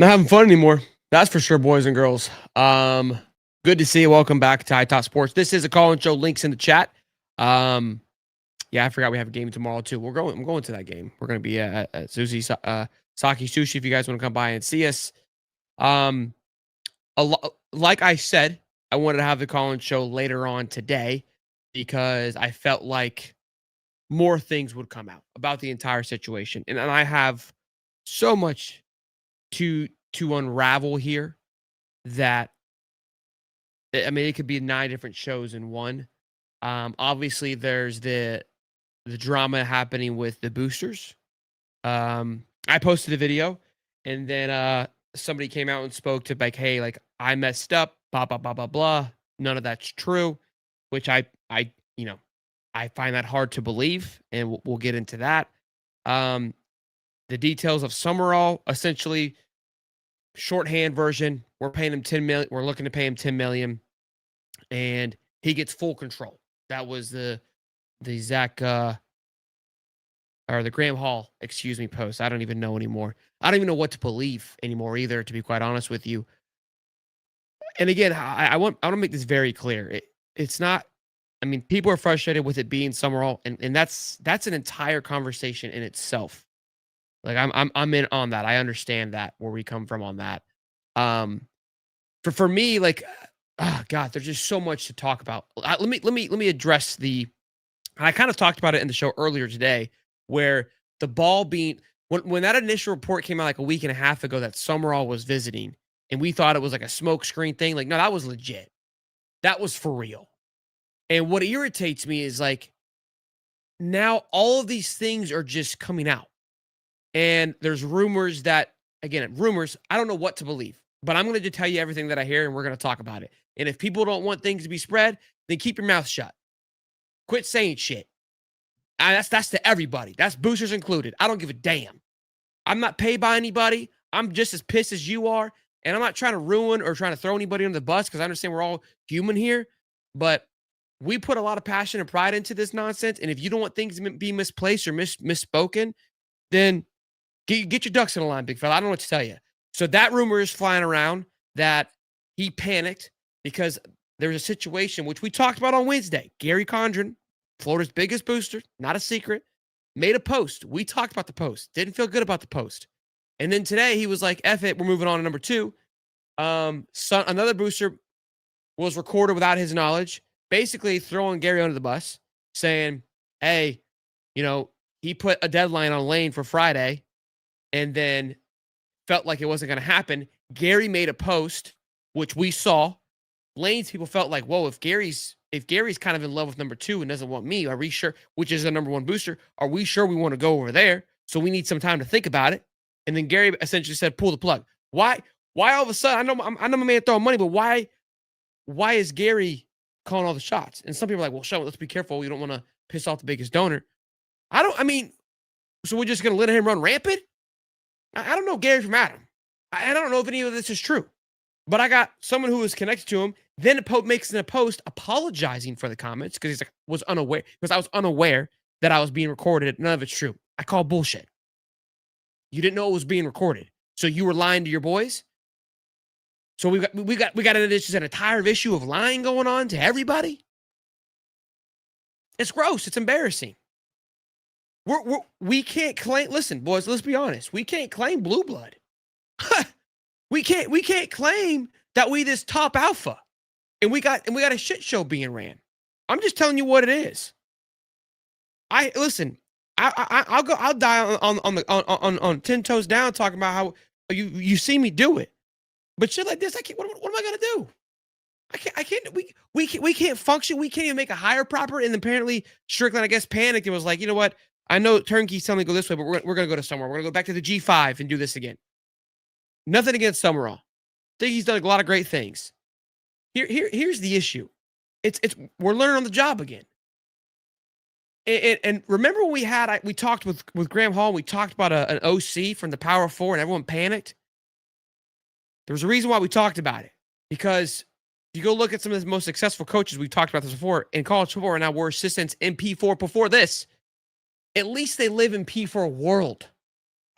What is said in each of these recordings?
Not having fun anymore. That's for sure, boys and girls. Good to see you. Welcome back to High Top Sports. This is a call-in show. Links in the chat. Um, yeah, I forgot we have a game tomorrow too. I'm going to that game. We're going to be at Saki Sushi if you guys want to come by and see us. Um, like I said, I wanted to have the call-in show later on today because I felt like more things would come out about the entire situation, and I have so much to unravel here that I mean, it could be 9 different shows in one. Obviously, there's the drama happening with the boosters. I posted a video, and then somebody came out and spoke to like, "Hey, like I messed up, blah blah blah blah blah." None of that's true, which I you know I find that hard to believe, and we'll get into that. Um, the details of Summerall, essentially shorthand version. We're paying him 10 million. We're looking to pay him 10 million, and he gets full control. That was the Zach or the Graham Hall, excuse me, post. I don't even know anymore. I don't even know what to believe anymore either, to be quite honest with you. And again, I want to make this very clear. It's not. I mean, people are frustrated with it being Summerall, and that's an entire conversation in itself. Like I'm in on that. I understand that where we come from on that. Um, for me, like, oh God, there's just so much to talk about. Let me address the. I kind of talked about it in the show earlier today, where the ball being when that initial report came out like a week and a half ago that Summerall was visiting, and we thought it was like a smoke screen thing. Like, no, that was legit. That was for real. And what irritates me is like now all of these things are just coming out. And there's rumors that, again, rumors, I don't know what to believe, but I'm going to tell you everything that I hear and we're going to talk about it. And if people don't want things to be spread, then keep your mouth shut. Quit saying shit. That's to everybody. That's boosters included. I don't give a damn. I'm not paid by anybody. I'm just as pissed as you are. And I'm not trying to ruin or trying to throw anybody under the bus because I understand we're all human here. But we put a lot of passion and pride into this nonsense. And if you don't want things to be misplaced or misspoken, then get your ducks in a line, big fella. I don't know what to tell you. So that rumor is flying around that he panicked because there was a situation which we talked about on Wednesday. Gary Condren, Florida's biggest booster, not a secret, made a post. We talked about the post. Didn't feel good about the post. And then today he was like, F it, we're moving on to number 2. Another booster was recorded without his knowledge, basically throwing Gary under the bus, saying, hey, he put a deadline on Lane for Friday and then felt like it wasn't going to happen. Gary made a post, which we saw. Lane's people felt like, whoa, if Gary's kind of in love with number 2 and doesn't want me, are we sure, which is the number 1 booster, are we sure we want to go over there? So we need some time to think about it. And then Gary essentially said, pull the plug. Why all of a sudden, I know my man throwing money, but why is Gary calling all the shots? And some people are like, well, Sean, let's be careful. We don't want to piss off the biggest donor. So we're just going to let him run rampant? I don't know Gary from Adam. I don't know if any of this is true. But I got someone who was connected to him, then makes a post apologizing for the comments because he's like, I was unaware that I was being recorded. None of it's true. I call bullshit. You didn't know it was being recorded. So you were lying to your boys? So we got just an entire issue of lying going on to everybody? It's gross. It's embarrassing. We can't claim. Listen, boys, let's be honest. We can't claim blue blood. We can't claim that we this top alpha, and we got a shit show being ran. I'm just telling you what it is. I'll die on 10 toes down talking about how you see me do it, but shit like this, I can't. What am I gonna do? I can't. We can't function. We can't even make a hire proper. And apparently Stricklin, I guess, panicked and was like, you know what? I know Turnkey's telling me to go this way, but we're gonna go to somewhere. We're gonna go back to the G5 and do this again. Nothing against Summerall. I think he's done a lot of great things. Here's the issue. It's we're learning on the job again. And remember when we talked with Graham Hall, we talked about an OC from the Power 4 and everyone panicked? There was a reason why we talked about it. Because if you go look at some of the most successful coaches, we've talked about this before, in college football right now were assistants in P4 before this. At least they live in P4 world.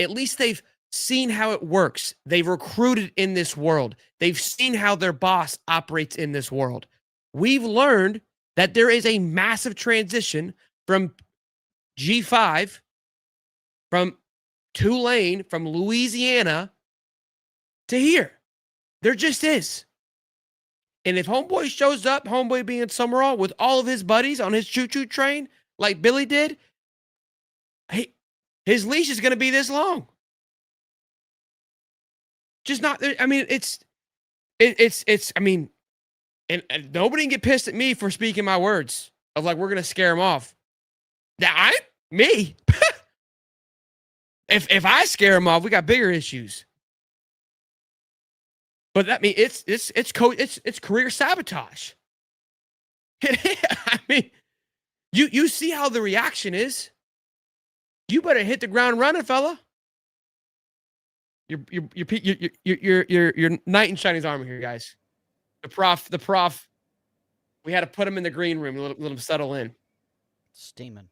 At least they've seen how it works. They've recruited in this world. They've seen how their boss operates in this world. We've learned that there is a massive transition from G5, from Tulane, from Louisiana to here. There just is. And if homeboy shows up, homeboy being Sumrall, with all of his buddies on his choo-choo train, like Billy did, his leash is going to be this long. Just not, I mean, I mean, and nobody can get pissed at me for speaking my words of like, we're going to scare him off. Me. If I scare him off, we got bigger issues. But I mean, it's career sabotage. I mean, you see how the reaction is. You better hit the ground running, fella. Your knight in shining armor here, guys. The prof. We had to put him in the green room, let him settle in. Steaming,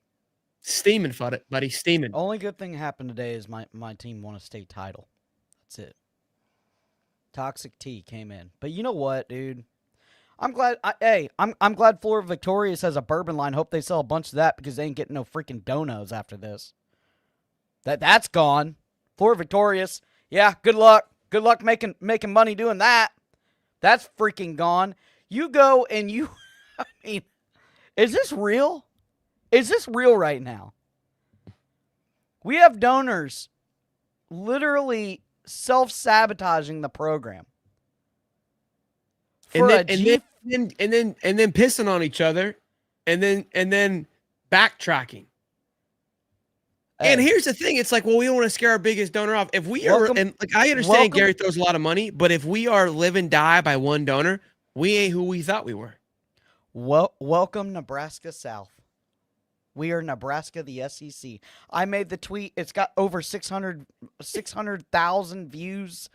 buddy, steaming. Only good thing happened today is my team won a state title. That's it. Toxic T came in, but you know what, dude? I'm glad. I'm glad Florida Victorious has a bourbon line. Hope they sell a bunch of that because they ain't getting no freaking donos after this. That's gone. Florida Victorious. Yeah, good luck. Good luck making money doing that. That's freaking gone. You go and you. I mean, is this real? Is this real right now? We have donors literally self-sabotaging the program. And then pissing on each other and then backtracking. Hey. And here's the thing, it's like, well, we don't want to scare our biggest donor off. If we are, and like I understand Gary throws a lot of money, but if we are live and die by one donor, we ain't who we thought we were. Well, welcome Nebraska South. We are Nebraska, the SEC. I made the tweet. It's got over 600,000 views.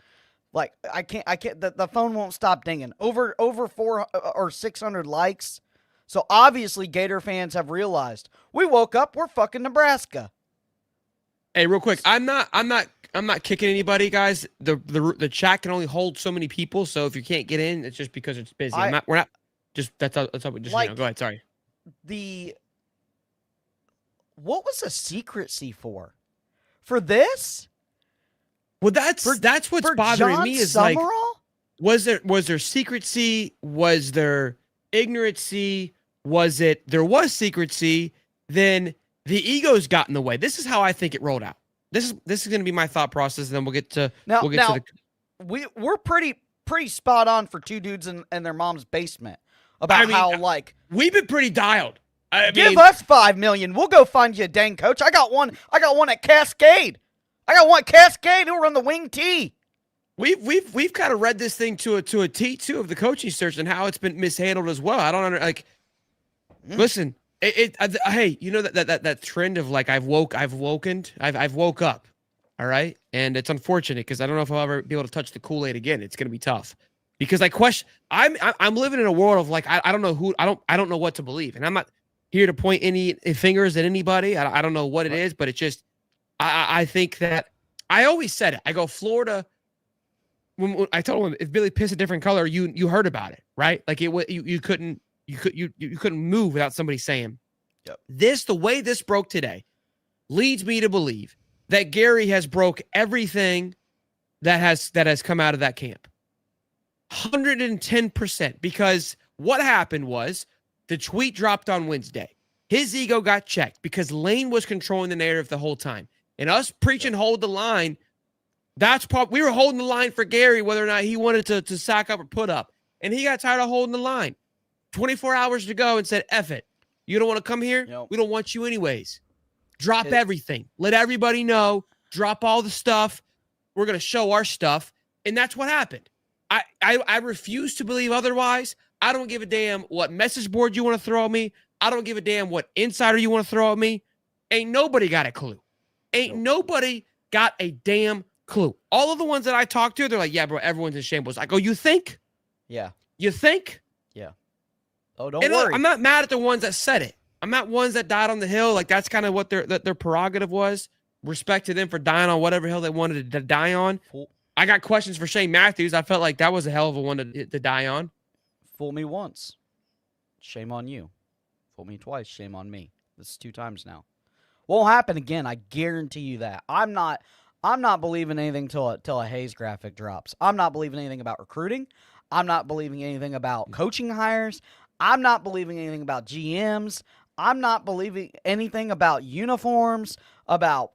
Like, I can't, the phone won't stop dinging. Over 400 or 600 likes. So obviously Gator fans have realized we woke up, we're fucking Nebraska. Hey, real quick, I'm not kicking anybody, guys. The chat can only hold so many people, so if you can't get in, it's just because it's busy. We're not just that's how we just like, go ahead, sorry. What was the secrecy for? For this? Well, that's what's bothering me is Sumrall? Like, was there secrecy? Was there ignorancy? There was secrecy? Then the egos got in the way. This is how I think it rolled out. This is going to be my thought process. And then we'll get to we're pretty spot on for two dudes in their mom's basement about how like we've been pretty dialed. Give us $5 million. We'll go find you a dang coach. I got one at Cascade. I got one Cascade who run the wing T. We've kind of read this thing to a T too of the coaching search and how it's been mishandled as well. I don't listen. Hey, you know that trend of like I've woke up, all right, and it's unfortunate because I don't know if I'll ever be able to touch the Kool-Aid again. It's gonna be tough because I'm living in a world of like I don't know what to believe, and I'm not here to point any fingers at anybody. I don't know what it is, but it's just I think that I always said it. I go Florida. When I told him if Billy pissed a different color, you heard about it, right? Like you couldn't move without somebody saying, yep. The way this broke today leads me to believe that Gary has broke everything that has come out of that camp. 110%. Because what happened was the tweet dropped on Wednesday. His ego got checked because Lane was controlling the narrative the whole time. And us preaching hold the line, we were holding the line for Gary, whether or not he wanted to sack up or put up. And he got tired of holding the line. 24 hours to go and said, F it. You don't want to come here? Nope. We don't want you anyways. Drop everything. Let everybody know. Drop all the stuff. We're going to show our stuff. And that's what happened. I refuse to believe otherwise. I don't give a damn what message board you want to throw at me. I don't give a damn what insider you want to throw at me. Ain't nobody got a clue. Nobody got a damn clue. All of the ones that I talked to, they're like, yeah, bro, everyone's in shambles. I go, you think? Yeah. You think? Yeah. Oh, don't worry. I'm not mad at the ones that said it. I'm not ones that died on the hill. Like that's kind of what their prerogative was. Respect to them for dying on whatever hell they wanted to die on. I got questions for Shane Matthews. I felt like that was a hell of a one to die on. Fool me once, shame on you. Fool me twice, shame on me. This is 2 times now. Won't happen again. I guarantee you that. I'm not believing anything till a Hayes graphic drops. I'm not believing anything about recruiting. I'm not believing anything about coaching hires. I'm not believing anything about GMs. I'm not believing anything about uniforms, about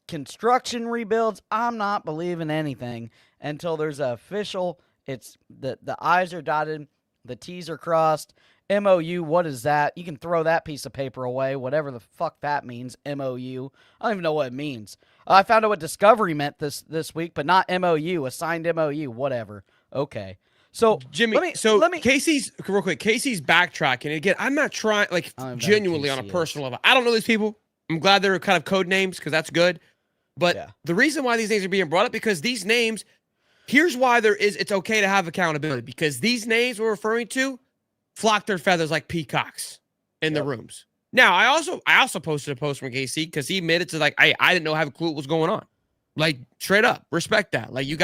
construction rebuilds. I'm not believing anything until there's an official. It's the I's are dotted, the T's are crossed. MOU, what is that? You can throw that piece of paper away, whatever the fuck that means. MOU. I don't even know what it means. I found out what discovery meant this week, but not MOU. Assigned MOU, whatever. Okay. So Jimmy, let me Casey's real quick. Casey's backtracking again. I'm not trying, like, genuinely on a personal level. I don't know these people. I'm glad they're kind of code names because that's good. But the reason why these names are being brought up because these names. Here's why it's okay to have accountability because these names we're referring to flock their feathers like peacocks in the rooms. Now, I also posted a post from Casey because he admitted to like, I didn't know, have a clue what was going on. Like straight up, respect that. Like he's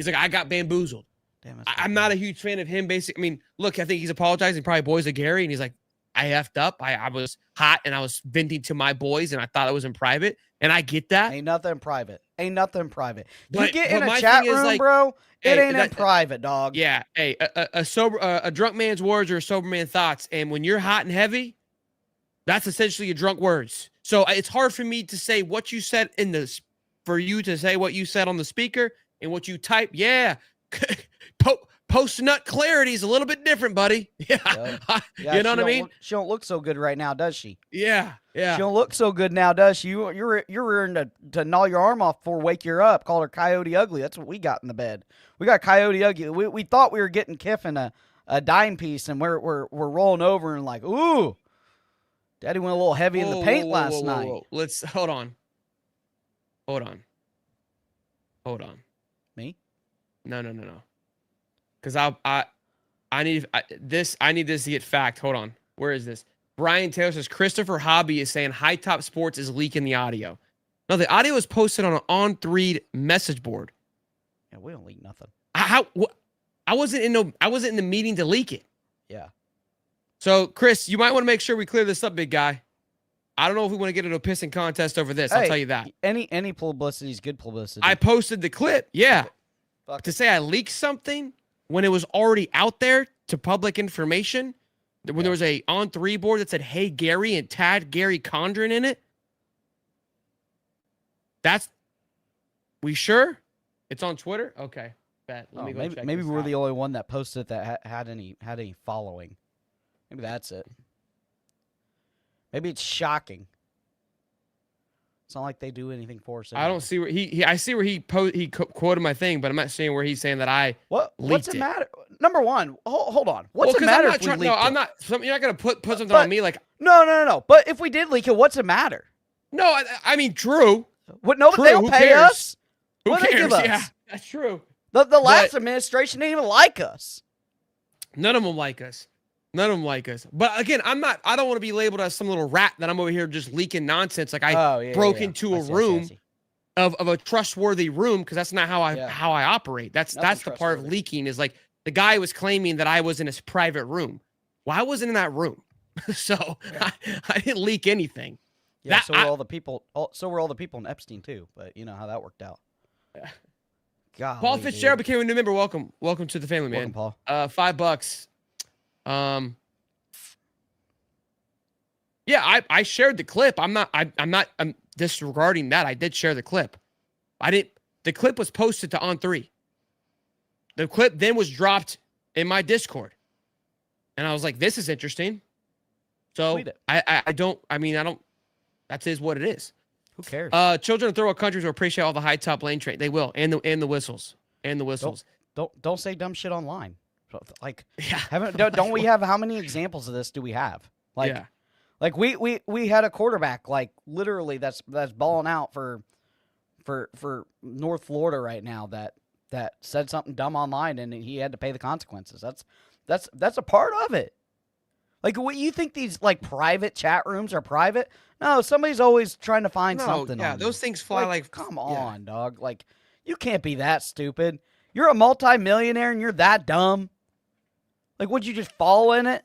like, I got bamboozled. Damn, I'm not a huge fan of him. Basically, I mean, look, I think he's apologizing. Probably boys to Gary, and he's like, I effed up. I was hot, and I was venting to my boys, and I thought it was in private, and I get that. Ain't nothing private. You get in a chat room, like, bro. It ain't in private, dog. Yeah. Hey, a drunk man's words are a sober man's thoughts, and when you're hot and heavy, that's essentially your drunk words. So it's hard for me to say what you said for you to say what you said on the speaker and what you type. Yeah. Post-nut clarity is a little bit different, buddy. Yeah. You know what I mean? She don't look so good right now, does she? Yeah. She don't look so good now, does she? You're rearing to gnaw your arm off before wake her up. Call her Coyote Ugly. That's what we got in the bed. We got Coyote Ugly. We thought we were getting Kiffin a dime piece, and we're rolling over and like, ooh, Daddy went a little heavy in the paint last night. Let's hold on. Me? No. Because I need this to get fact. Hold on. Where is this? Brian Taylor says Christopher Hobby is saying High Top Sports is leaking the audio. No, the audio was posted on an on-3 message board. Yeah, we don't leak nothing. I wasn't in the meeting to leak it. Yeah. So Chris, you might want to make sure we clear this up, big guy. I don't know if we want to get into a pissing contest over this. I'll tell you that. Any publicity is good publicity. I posted the clip. Yeah. To say I leaked something when it was already out there to public information, when there was a on-3 board that said, "Hey Gary" and tagged Gary Condren in it. We sure? It's on Twitter? Okay. Bet. Let me go check maybe this we're out. the only one that posted that had any following. Maybe that's it. Maybe it's shocking. It's not like they do anything for us. Anyway. I don't see where I see where he quoted my thing, but I'm not seeing where he's saying that I What's the matter? Number one, hold on. What's the matter if we leaked it? I'm not. You're not gonna put something on me like. No. But if we did leak it, what's the matter? No, I mean, true. What? No, they'll pay us. Who what cares? They give us? Yeah, that's true. The last administration didn't even like us. None of them like us. But again, I don't want to be labeled as some little rat that I'm over here just leaking nonsense. Like I broke into a room of a trustworthy room because that's not how I operate. That's the part of leaking is like the guy was claiming that I was in his private room. Well, I wasn't in that room, so I didn't leak anything. Yeah, so were all the people. So were all the people in Epstein too. But you know how that worked out. Golly, Paul Fitzgerald became a new member. Welcome to the family, man. Welcome, Paul. $5. Yeah, I shared the clip. I'm disregarding that. I did share the clip. The clip was posted to On3. The clip then was dropped in my Discord. And I was like, this is interesting. So I don't, that is what it is. Who cares? Children of third world countries will appreciate all the high top lane train. They will. And the whistles. Don't say dumb shit online. Like, don't we have, how many examples of this do we have? Like we had a quarterback, like literally that's balling out for North Florida right now that said something dumb online and he had to pay the consequences. That's a part of it. Like, what you think these like private chat rooms are private? No, somebody's always trying to find something. Yeah, on those you. things fly like Come yeah. on, dog. Like, you can't be that stupid. You're a multimillionaire and you're that dumb. Like, would you just fall in it?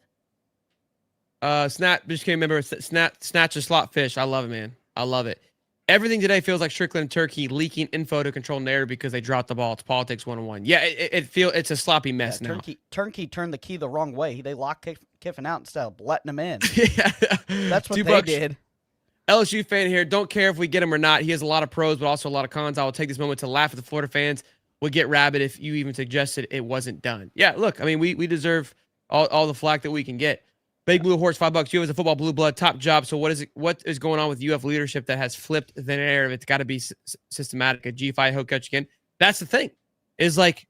Snap just can't remember. Snatch a slot fish. I love it, man. I love it. Everything today feels like Stricklin and Turkey leaking info to control narrative because they dropped the ball. It's politics 101. Yeah, it's a sloppy mess now. Turkey turned the key the wrong way. They locked Kiffin out instead of letting him in. Yeah. That's what they did. LSU fan here. Don't care if we get him or not. He has a lot of pros, but also a lot of cons. I will take this moment to laugh at the Florida fans. Would get rabid if you even suggested it wasn't done. Yeah, look, I mean, we deserve all the flack that we can get. Big Blue Horse, $5. You as a football blue blood, top job. So what is going on with UF leadership that has flipped the narrative? It's got to be systematic. A G5 head coach again. That's the thing. Is like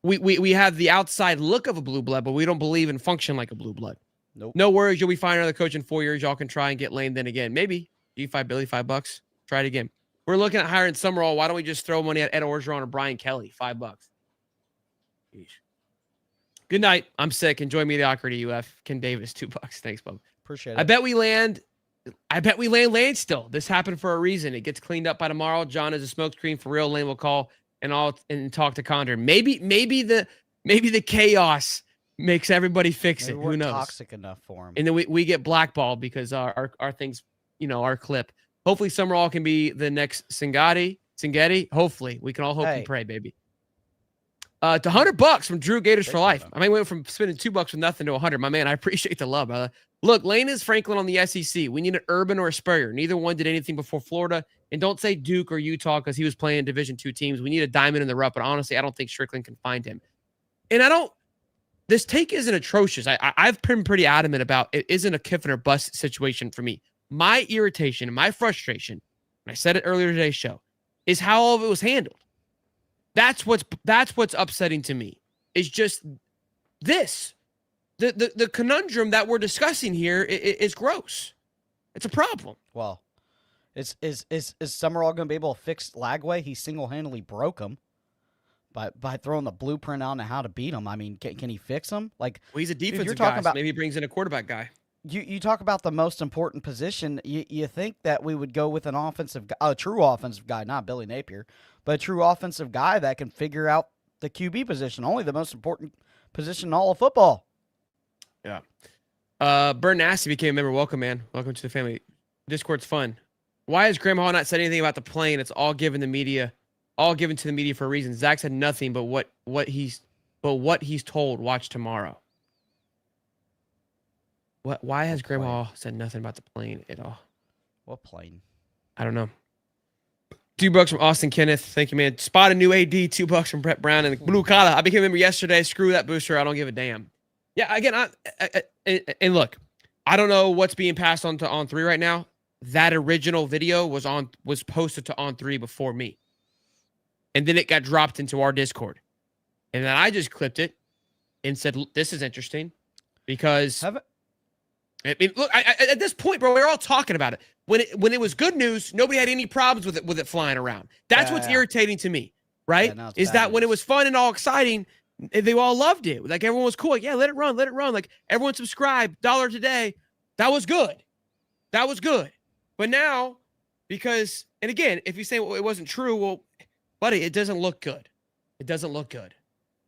we have the outside look of a blue blood, but we don't believe and function like a blue blood. Nope. No worries. You'll be fine. Another coach in 4 years. Y'all can try and get Lane then again. Maybe G5 Billy $5. Try it again. We're looking at hiring Sumrall. Why don't we just throw money at Ed Orgeron or Brian Kelly? $5. Jeez. Good night. I'm sick. Enjoy mediocrity, UF. Ken Davis, $2. Thanks, bub. Appreciate it. I bet we land Lane still. This happened for a reason. It gets cleaned up by tomorrow. John is a smokescreen for real. Lane will call and talk to Condor. Maybe the chaos makes everybody fix Maybe it. Who knows? Toxic enough for him. And then we get blackballed because our things, our clip. Hopefully Summerall can be the next Singeti. Hopefully. We can all hope and pray, baby. To $100 from Drew Gators for life. I mean, we went from spending $2 with nothing to 100. My man, I appreciate the love, brother. Look, Lane is Franklin on the SEC. We need an Urban or a Spurrier. Neither one did anything before Florida. And don't say Duke or Utah because he was playing Division II teams. We need a diamond in the rough. But honestly, I don't think Stricklin can find him. And this take isn't atrocious. I've been pretty adamant about it isn't a Kiffin or bust situation for me. My irritation and my frustration, and I said it earlier today's show, is how all of it was handled. That's what's upsetting to me. Is just this. The conundrum that we're discussing here is gross. It's a problem. Well, is Summerall going to be able to fix Lagway? He single-handedly broke him by throwing the blueprint on how to beat him. I mean, can he fix him? Like, well, he's a defensive guy, so maybe he brings in a quarterback guy. You talk about the most important position. You think that we would go with a true offensive guy, not Billy Napier, but a true offensive guy that can figure out the QB position, only the most important position in all of football. Yeah. Burn Nasty became a member. Welcome, man. Welcome to the family. Discord's fun. Why has Graham Hall not said anything about the plane? It's all given to the media for a reason. Zach said nothing but what he's told. Watch tomorrow. Why has Graham Hall said nothing about the plane at all? What plane? I don't know. $2 from Austin Kenneth. Thank you, man. Spot a new AD. $2 from Brett Brown and Blue Collar. I became a member yesterday. Screw that booster. I don't give a damn. Yeah, again, and look, I don't know what's being passed on to On3 right now. That original video was posted to On3 before me. And then it got dropped into our Discord. And then I just clipped it and said, this is interesting because look, at this point, bro, we're all talking about it. When it was good news, nobody had any problems with it flying around. That's what's irritating to me, right? Yeah, is that when it was fun and all exciting, they all loved it. Like everyone was cool. Like, yeah, let it run. Like everyone subscribed, $1 today. That was good. But now, and again, if you say it wasn't true, well, buddy, it doesn't look good.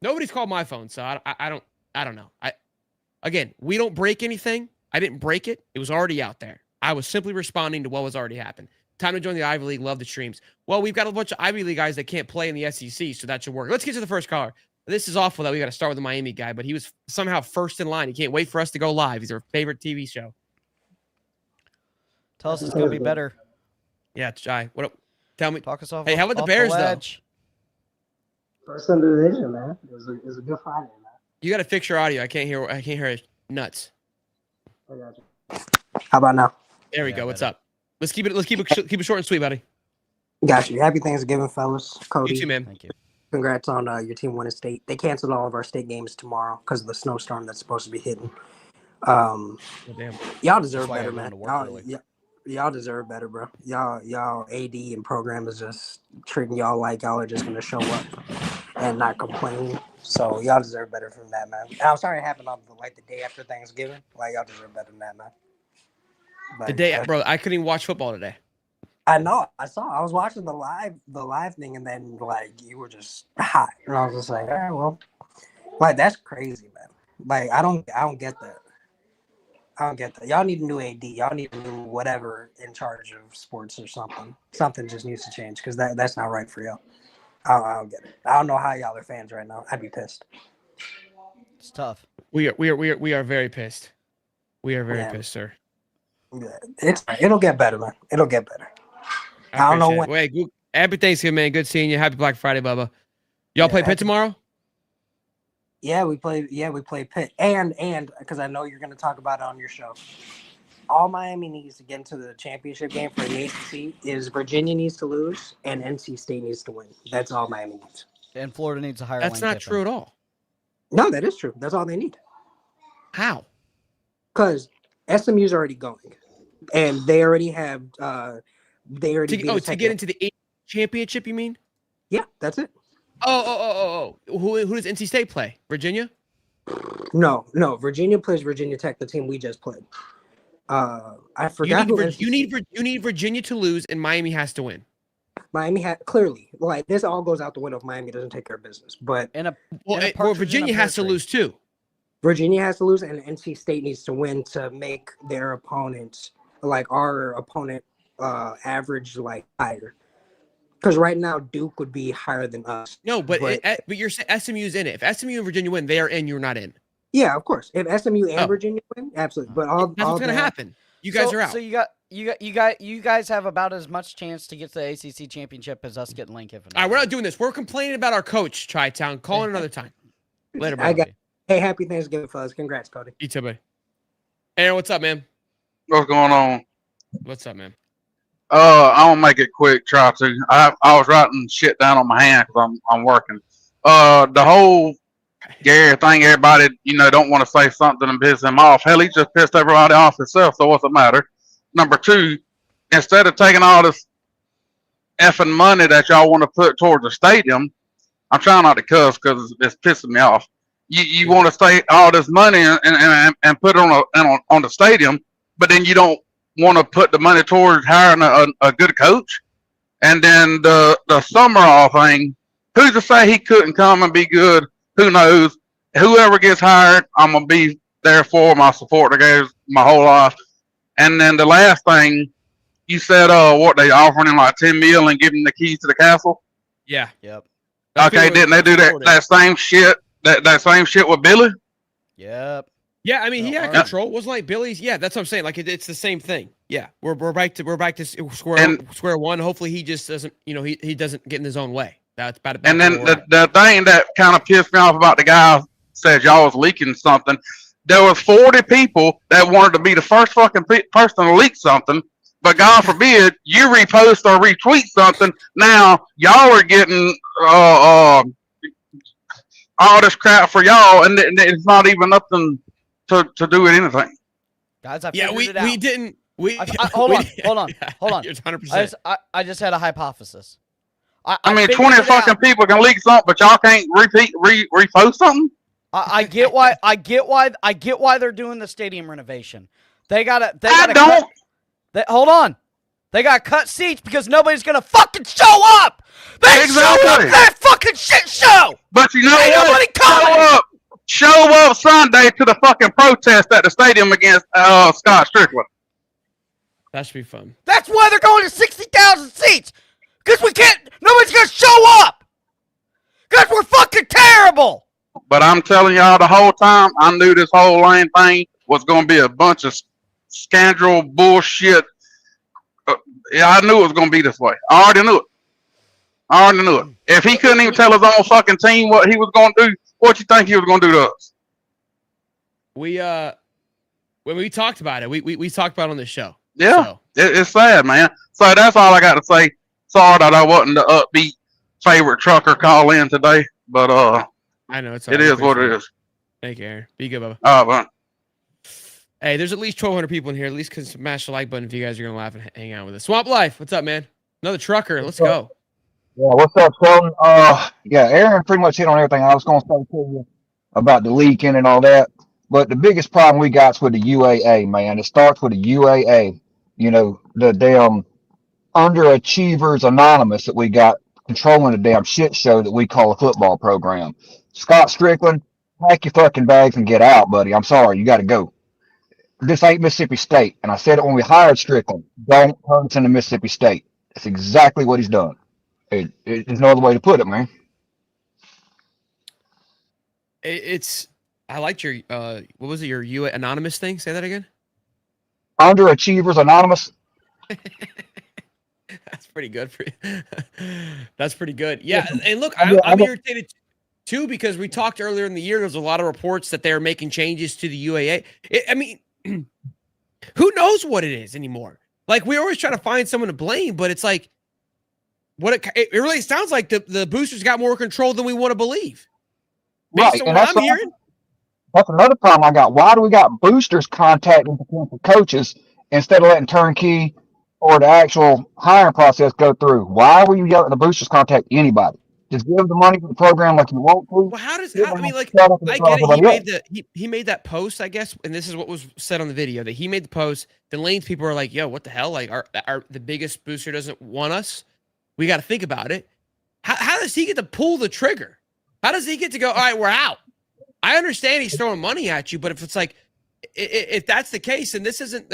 Nobody's called my phone, so I don't know. Again, we don't break anything. I didn't break it. It was already out there. I was simply responding to what was already happened. Time to join the Ivy League. Love the streams. Well, we've got a bunch of Ivy League guys that can't play in the SEC, so that should work. Let's get to the first caller. This is awful that we got to start with the Miami guy, but he was somehow first in line. He can't wait for us to go live. He's our favorite TV show. Tell us it's going to be better. Yeah, Jai. Tell me. Talk us off. Hey, how about the Bears, though? First in the division, man. It was a good Friday, man. You got to fix your audio. I can't hear it. Nuts. I got you. How about now? There we go. What's up? Let's keep it short and sweet, buddy. Got you. Happy Thanksgiving, fellas. Cody. You too, man. Thank you. Congrats on your team winning state. They canceled all of our state games tomorrow because of the snowstorm that's supposed to be hitting. Oh, damn. Y'all deserve better, man. Y'all deserve better, bro. Y'all AD and program is just treating y'all like y'all are just gonna show up and not complain. So y'all deserve better from that, man. And I'm sorry it happened on the day after Thanksgiving. Like y'all deserve better than that, man. The day, bro, I couldn't even watch football today. I know. I was watching the live thing, and then like you were just hot, and I was just like, all right, well, like that's crazy, man. Like I don't get that. I don't get that. Y'all need a new AD. Y'all need a new whatever in charge of sports or something. Something just needs to change because that's not right for y'all. I don't get it. I don't know how y'all are fans right now. I'd be pissed. It's tough. We are very pissed. We are very pissed, sir. Yeah, it'll get better, man. It'll get better. I don't know when. Wait, happy Thanksgiving, man. Good seeing you. Happy Black Friday, Bubba. Y'all play Pitt tomorrow? Yeah, we play Pitt. And because I know you're going to talk about it on your show. All Miami needs to get into the championship game for the ACC is Virginia needs to lose and NC State needs to win. That's all Miami needs. And Florida needs to hire That's Lane not Kiffin. true at all. No, that is true. That's all they need. How? Because SMU's already going. And they already have to get into the championship, you mean? Yeah, that's it. Oh. Who does NC State play? Virginia? No. Virginia plays Virginia Tech, the team we just played. I forgot. You need Virginia to lose, and Miami has to win. Miami clearly, like this all goes out the window if Miami doesn't take care of business. But Virginia has to lose too. Virginia has to lose, and NC State needs to win to make their opponents, like our opponent, average like higher. Because right now Duke would be higher than us. No, but you're saying SMU's in it. If SMU and Virginia win, they are in. You're not in. Yeah, of course. If SMU and Virginia win, absolutely. But that's what's gonna happen. You guys are out. So you guys have about as much chance to get to the ACC championship as us getting Lane Kiffin. All right, we're not doing this. We're complaining about our coach, Chi-Town. Call it another time. Later, bro. Hey, happy Thanksgiving, fellas. Congrats, Cody. You too, buddy. Aaron, what's up, man? What's going on? What's up, man? I won't make it quick. Try to. I was writing shit down on my hand because I'm working. The whole Gary thing, everybody don't want to say something and piss him off. Hell, he just pissed everybody off himself. So what's the matter? Number two, instead of taking all this effing money that y'all want to put towards the stadium, I'm trying not to cuss because it's pissing me off. You want to take all this money and put it on the stadium, but then you don't want to put the money towards hiring a good coach. And then the Sumrall thing, who's to say he couldn't come and be good? Who knows? Whoever gets hired, I'm gonna be there for my support the Gators my whole life. And then the last thing, you said, what they offering him like $10 million and giving him the keys to the castle? Yeah. Yep. Okay, didn't they do that same shit? That same shit with Billy? Yep. Yeah, I mean he had control. It wasn't like Billy's. Yeah, that's what I'm saying. Like it's the same thing. Yeah, we're back to square one. Hopefully he just doesn't he doesn't get in his own way. That's about it. And then the thing that kind of pissed me off about the guy said y'all was leaking something. There was 40 people that wanted to be the first fucking person to leak something, but God forbid you repost or retweet something. Now y'all are getting all this crap for y'all, and it's not even nothing to do with anything. Guys, I figured it out. We didn't. Hold on. You're 100%. I just had a hypothesis. I mean, 20 fucking people can leak something, but y'all can't repost something. I get why they're doing the stadium renovation. Hold on. They got to cut seats because nobody's gonna fucking show up. They showed up that fucking shit show. But you know Ain't what? nobody coming. Show up Sunday to the fucking protest at the stadium against Scott Stricklin. That should be fun. That's why they're going to 60,000 seats. Because nobody's gonna show up. Because we're fucking terrible. But I'm telling y'all the whole time, I knew this whole Lane thing was going to be a bunch of scandal bullshit. Yeah, I knew it was going to be this way. I already knew it. If he couldn't even tell his own fucking team what he was going to do, what you think he was going to do to us? When we talked about it, we talked about it on the show. Yeah, so. It's sad, man. So that's all I got to say. Sorry that I wasn't the upbeat favorite trucker call in today, but I know it is what it is. Thank you, Aaron. Be good, Bubba. All right, man. Hey, there's at least 1,200 people in here. At least smash the like button if you guys are gonna laugh and hang out with us. Swamp Life, what's up, man? Another trucker. Let's go. Yeah, what's up, Sheldon? Yeah, Aaron pretty much hit on everything I was going to say to you about the leaking and all that. But the biggest problem we got is with the UAA, man. It starts with the UAA. You know, the damn underachievers anonymous that we got controlling the damn shit show that we call a football program. Scott Strickland, pack your fucking bags and get out, buddy. I'm sorry, you got to go. This ain't Mississippi State, and I said it when we hired Strickland. Don't turn us into Mississippi State. That's exactly what he's done. There's no other way to put it, man. It's I liked your what was it, your U anonymous thing? Say that again. Underachievers Anonymous. That's pretty good for you. That's pretty good. Yeah, and look, I'm I'm irritated too because we talked earlier in the year. There was a lot of reports that they were making changes to the UAA. I mean, who knows what it is anymore? Like we always try to find someone to blame, but it's like what it really sounds like the boosters got more control than we want to believe. Based right, on and what I'm hearing. that's another problem I got. Why do we got boosters contacting potential coaches instead of letting turnkey or the actual hiring process go through? Why were you yelling at the boosters contact anybody? Just give them the money for the program like you want to. Well, I mean, like, Shut up and I talk get it. about He made he made that post, I guess, and this is what was said on the video that he made the post. Then Lane's people are like, "Yo, what the hell? Like, our the biggest booster doesn't want us. We got to think about it. How does he get to pull the trigger? How does he get to go? All right, we're out. I understand he's throwing money at you, but if it's like, if that's the case, and this isn't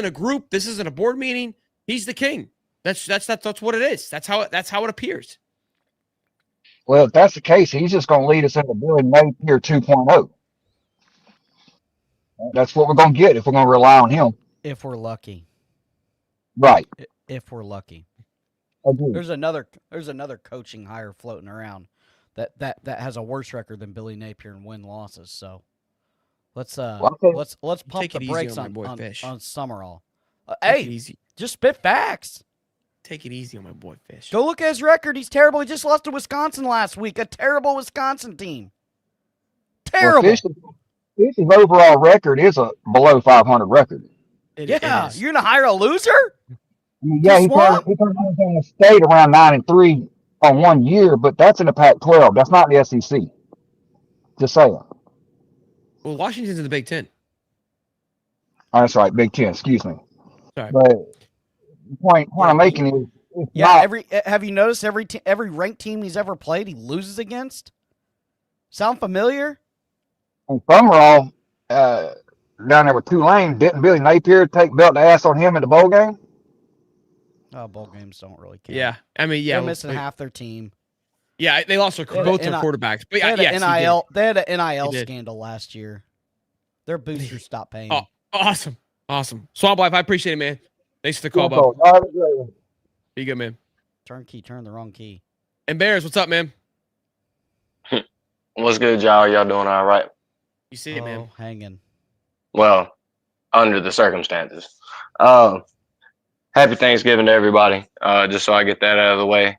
a group, this isn't a board meeting. He's the king. That's what it is. That's how it appears. Well, if that's the case, he's just going to lead us into Billy Napier 2.0. That's what we're going to get if we're going to rely on him. If we're lucky. Right. If we're lucky. Agreed. There's another coaching hire floating around that has a worse record than Billy Napier in win losses. So let's pump the brakes on Sumrall. Hey, just spit facts. Take it easy on my boy Fish. Go look at his record. He's terrible. He just lost to Wisconsin last week. A terrible Wisconsin team. Terrible. Well, Fish's overall record is a below 500 record. You're gonna hire a loser? I mean, yeah, he turned Arizona State around 9-3 on 1 year, but that's in the Pac-12. That's not the SEC. Just saying. Well, Washington's in the Big Ten. Oh, that's right, Big Ten. Excuse me. Sorry. But the point I'm making is, have you noticed every ranked team he's ever played, he loses against? Sound familiar? And Sumrall, down there with Tulane, didn't Billy Napier take belt to ass on him in the bowl game? Oh, bowl games don't really count. Yeah, I mean, they're missing half their team. Yeah, they lost both their quarterbacks. But yeah, they had an NIL scandal last year. Their boosters stopped paying. Oh, awesome. Swamp Life, I appreciate it, man. Thanks for the call, Bob. Be good, man. Turnkey turned the wrong key. And Bears, what's up, man? What's good, y'all? Y'all doing all right? You see it, man. Hanging. Well, under the circumstances. Happy Thanksgiving to everybody. Just so I get that out of the way.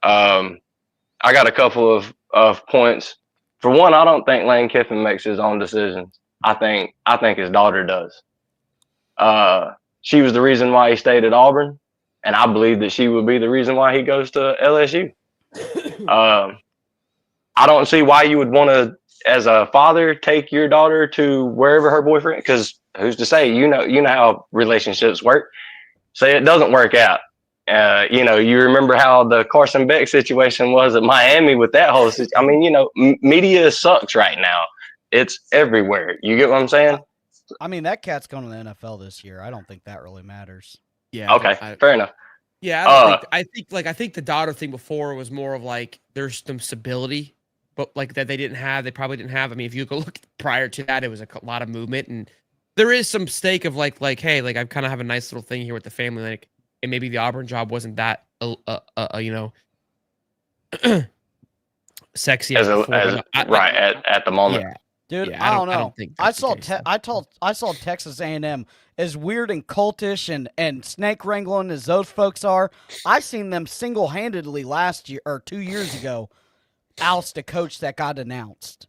I got a couple of points. For one, I don't think Lane Kiffin makes his own decisions. I think his daughter does. She was the reason why he stayed at Auburn, and I believe that she would be the reason why he goes to LSU. I don't see why you would want to, as a father, take your daughter to wherever her boyfriend, because who's to say, you know how relationships work. Say it doesn't work out. You remember how the Carson Beck situation was at Miami with that whole situation. I mean, media sucks right now. It's everywhere. You get what I'm saying? I mean, that cat's going to the NFL this year. I don't think that really matters. Yeah. Okay. Fair enough. Yeah. I think the daughter thing before was more of like there's some stability, but like that they probably didn't have. I mean, if you go look prior to that, it was a lot of movement, and there is some stake of like, hey, like I kind of have a nice little thing here with the family, like, and maybe the Auburn job wasn't that, sexy at the moment. Yeah. Dude, I don't know. I saw Texas A&M, as weird and cultish and snake wrangling as those folks are. I seen them single-handedly last year or 2 years ago oust a coach that got announced.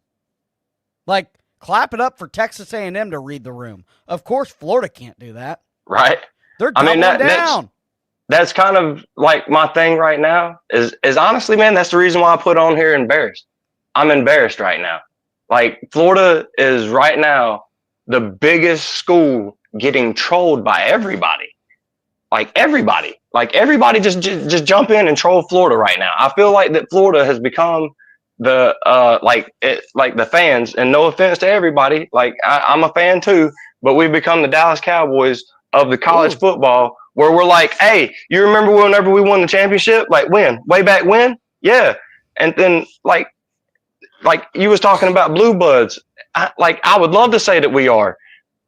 Like, clap it up for Texas A&M to read the room. Of course, Florida can't do that. Right. They're doubling down. that's kind of like my thing right now is honestly, man, that's the reason why I put on here embarrassed. I'm embarrassed right now. Like Florida is right now the biggest school getting trolled by everybody. Like everybody just jump in and troll Florida right now. I feel like that Florida has become the like the fans, and no offense to everybody, like I'm a fan too, but we've become the Dallas Cowboys of the college football, where we're like, hey, you remember whenever we won the championship? Like when? Way back when? Yeah. And then like you was talking about blue buds. I would love to say that we are.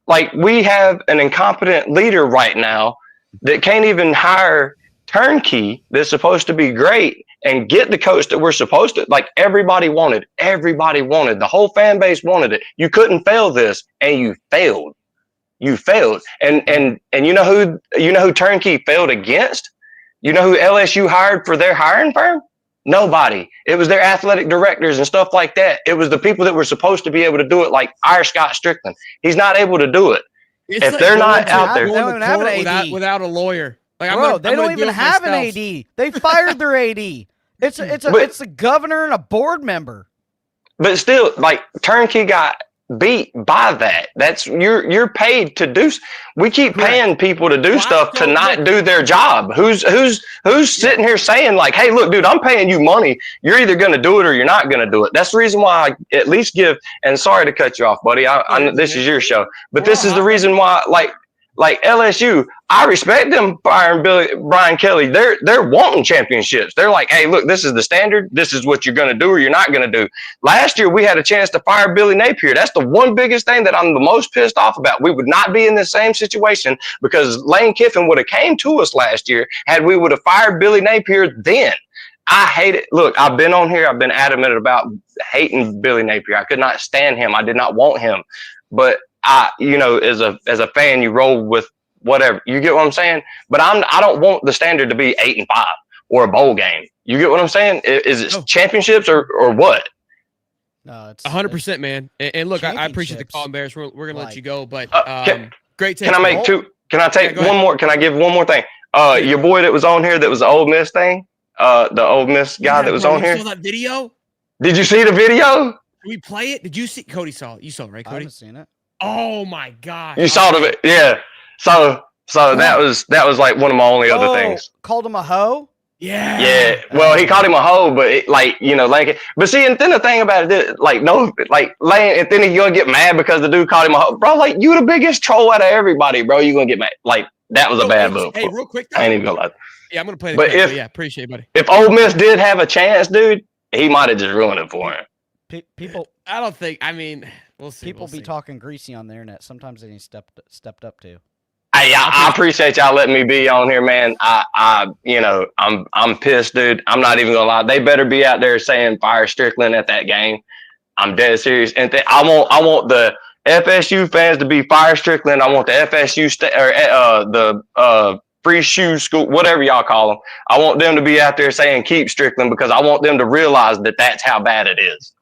Like we have an incompetent leader right now that can't even hire turnkey that's supposed to be great and get the coach that we're supposed to. Like everybody wanted. The whole fan base wanted it. You couldn't fail this, and you failed. And you know who turnkey failed against? You know who LSU hired for their hiring firm? Nobody. It was their athletic directors and stuff like that. It was the people that were supposed to be able to do it, like our Scott Stricklin. He's not able to do it. It's If like they're going not to- out there, They don't even have an without, AD. without a lawyer. Like, Bro, they I'm don't gonna even do it have myself. an AD. They fired their AD. It's a governor and a board member. but still, like turnkey got beat by that. That's you're paid to do. We keep Correct. paying people to do Well, stuff to don't not look- do their job. Who's sitting here saying like, hey, look, dude, I'm paying you money. You're either going to do it or you're not going to do it. That's the reason why I at least give. And sorry to cut you off, buddy. I this is your show, but this is the reason why, like LSU, I respect them firing Brian Kelly. They're wanting championships. They're like, hey, look, this is the standard. This is what you're going to do or you're not going to do. Last year, we had a chance to fire Billy Napier. That's the one biggest thing that I'm the most pissed off about. We would not be in the same situation because Lane Kiffin would have came to us last year had we would have fired Billy Napier then. I hate it. Look, I've been on here. I've been adamant about hating Billy Napier. I could not stand him. I did not want him. But as a fan, you roll with whatever. You get what I'm saying? But I don't want the standard to be 8-5 or a bowl game. You get what I'm saying? Is it championships or what? No, it's 100%, man. And look, I appreciate the call, Embarrassed. We're gonna let you go, but great take. Can I make two? Can I take Yeah, one more? Can I give one more thing? Your boy that was on here that was the Ole Miss thing. The Ole Miss guy that was on here. You saw that video? Did you see the video? Did we play it? Did you see? Cody saw it. You saw it, right, I Cody? haven't seen it. Oh my god! You saw it, yeah. So that was like one of my only other things. Called him a hoe? Yeah. Yeah. Well, he called him a hoe, but Lane. But see, and then the thing about it, Lane, and then he's gonna get mad because the dude called him a hoe, bro. Like you the biggest troll out of everybody, bro. You gonna get mad? Like that was a bad move. Hey, real quick. I ain't even gonna lie. Yeah, I'm gonna play the But clip, yeah, appreciate it, buddy. If Ole Miss did have a chance, dude, he might have just ruined it for him. People I don't think. I mean, we'll see. people we'll be see. talking greasy on the internet. Sometimes they need stepped up to. I appreciate y'all letting me be on here, man. I'm pissed, dude. I'm not even gonna lie. They better be out there saying fire Strickland at that game. I'm dead serious. And I want the FSU fans to be fire Strickland. I want the FSU the free shoe school, whatever y'all call them. I want them to be out there saying keep Strickland because I want them to realize that that's how bad it is.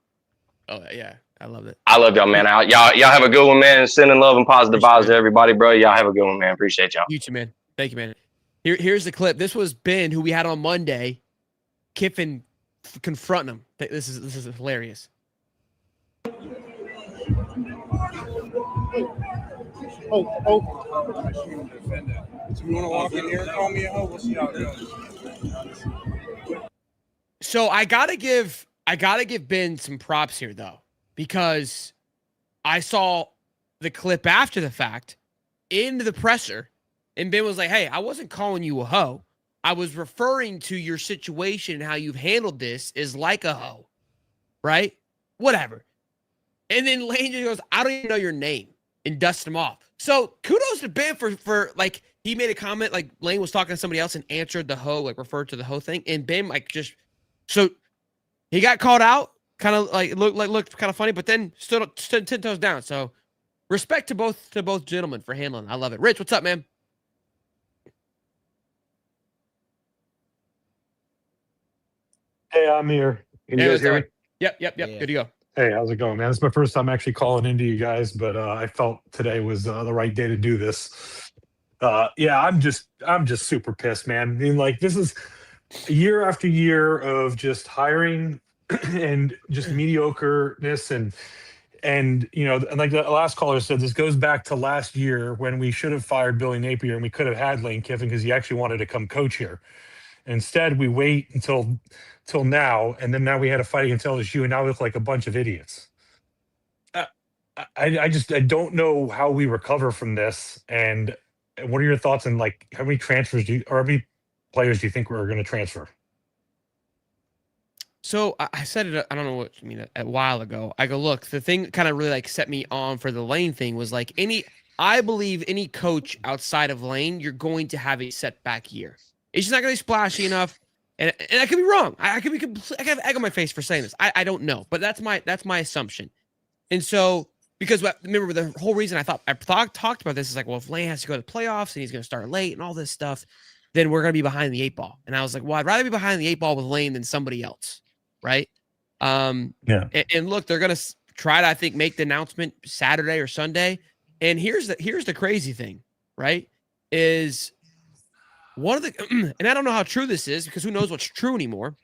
Oh yeah, I love it. I love y'all, man. Y'all have a good one, man. Sending love and positive vibes to everybody, bro. Y'all have a good one, man. Appreciate y'all. You too, man. Thank you, man. Here's the clip. This was Ben, who we had on Monday. Kiffin confronting him. This is hilarious. So you want to walk in here and call me a hoe? We'll see how it goes. So I gotta give Ben some props here though, because I saw the clip after the fact in the presser, and Ben was like, "Hey, I wasn't calling you a hoe. I was referring to your situation and how you've handled this is like a hoe, right? Whatever." And then Lane just goes, "I don't even know your name," and dusts him off. So kudos to Ben for like, he made a comment like Lane was talking to somebody else and answered the hoe, like referred to the hoe thing, and Ben so he got called out, kind of looked kind of funny, but then stood 10 toes down. So respect to both gentlemen for handling. I love it. Rich, what's up, man? Hey, I'm here. Can you guys hear me? Yep. Yeah. Good to go. Hey, how's it going, man? This is my first time actually calling into you guys, but I felt today was the right day to do this. Yeah, I'm just super pissed, man. I mean, like, this is year after year of just hiring and just mediocreness and and like the last caller said, this goes back to last year when we should have fired Billy Napier and we could have had Lane Kiffin because he actually wanted to come coach here. Instead, we wait until now, and then now we had a fight against LSU, and now we look like a bunch of idiots. I don't know how we recover from this. And what are your thoughts on, like, how many transfers or how many players do you think we're going to transfer? So I said it, I don't know what I mean, a while ago. I go, look, the thing kind of really like set me on for the Lane thing was like I believe any coach outside of Lane, you're going to have a setback year. It's just not going to be splashy enough. And I could be wrong. I could be I have egg on my face for saying this. I don't know, but that's my assumption. And so, because remember the whole reason I talked about this is like, well, if Lane has to go to the playoffs and he's going to start late and all this stuff, then we're going to be behind the 8 ball. And I was like, well, I'd rather be behind the 8 ball with Lane than somebody else. Right. Yeah. And look, they're going to try to, I think, make the announcement Saturday or Sunday. And here's the crazy thing, right? Is one of the, and I don't know how true this is because who knows what's true anymore.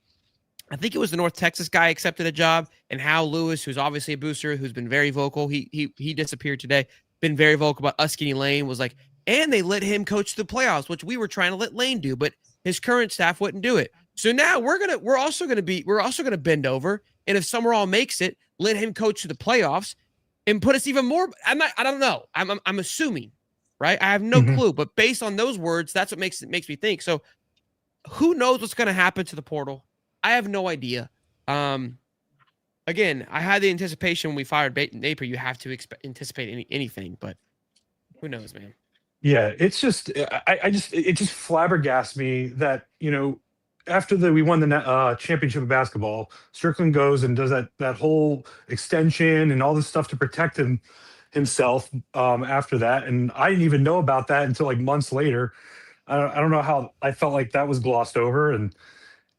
I think it was the North Texas guy accepted a job, and Hal Lewis, who's obviously a booster, who's been very vocal. He disappeared today, been very vocal about us getting Lane, was like, and they let him coach the playoffs, which we were trying to let Lane do, but his current staff wouldn't do it. So now we're also gonna bend over, and if Sumrall makes it, let him coach to the playoffs and put us even more. I don't know. I'm assuming, right? I have no clue, but based on those words, that's what makes me think. So who knows what's gonna happen to the portal? I have no idea. Again, I had the anticipation when we fired Napier. You have to anticipate anything, but who knows, man? Yeah, it's just it just flabbergasts me that after we won the championship of basketball, Stricklin goes and does that whole extension and all this stuff to protect himself after that, and I didn't even know about that until like months later. I don't know how I felt like that was glossed over,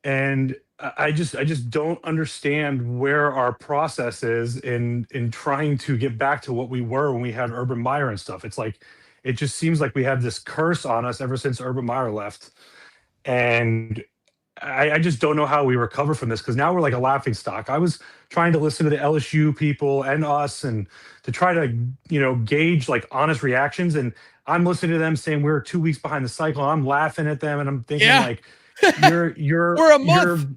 and I just don't understand where our process is in trying to get back to what we were when we had Urban Meyer and stuff. It's like it just seems like we have this curse on us ever since Urban Meyer left, and I just don't know how we recover from this because now we're like a laughing stock. I was trying to listen to the LSU people and us and to try to gauge like honest reactions, and I'm listening to them saying we're 2 weeks behind the cycle. I'm laughing at them and I'm thinking like. We're a month.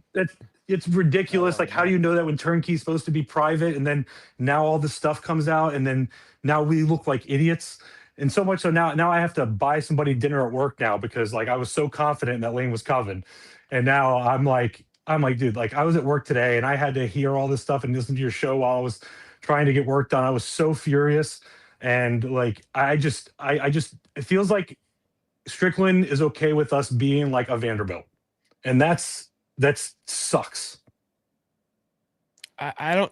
It's ridiculous. Like, how do you know that when Turnkey's supposed to be private, and then now all this stuff comes out, and then now we look like idiots, and so much so now I have to buy somebody dinner at work now because like I was so confident that Lane was coming, and now I'm like, dude, like I was at work today and I had to hear all this stuff and listen to your show while I was trying to get work done. I was so furious, and like I just it feels like Stricklin is okay with us being like a Vanderbilt. And that sucks. I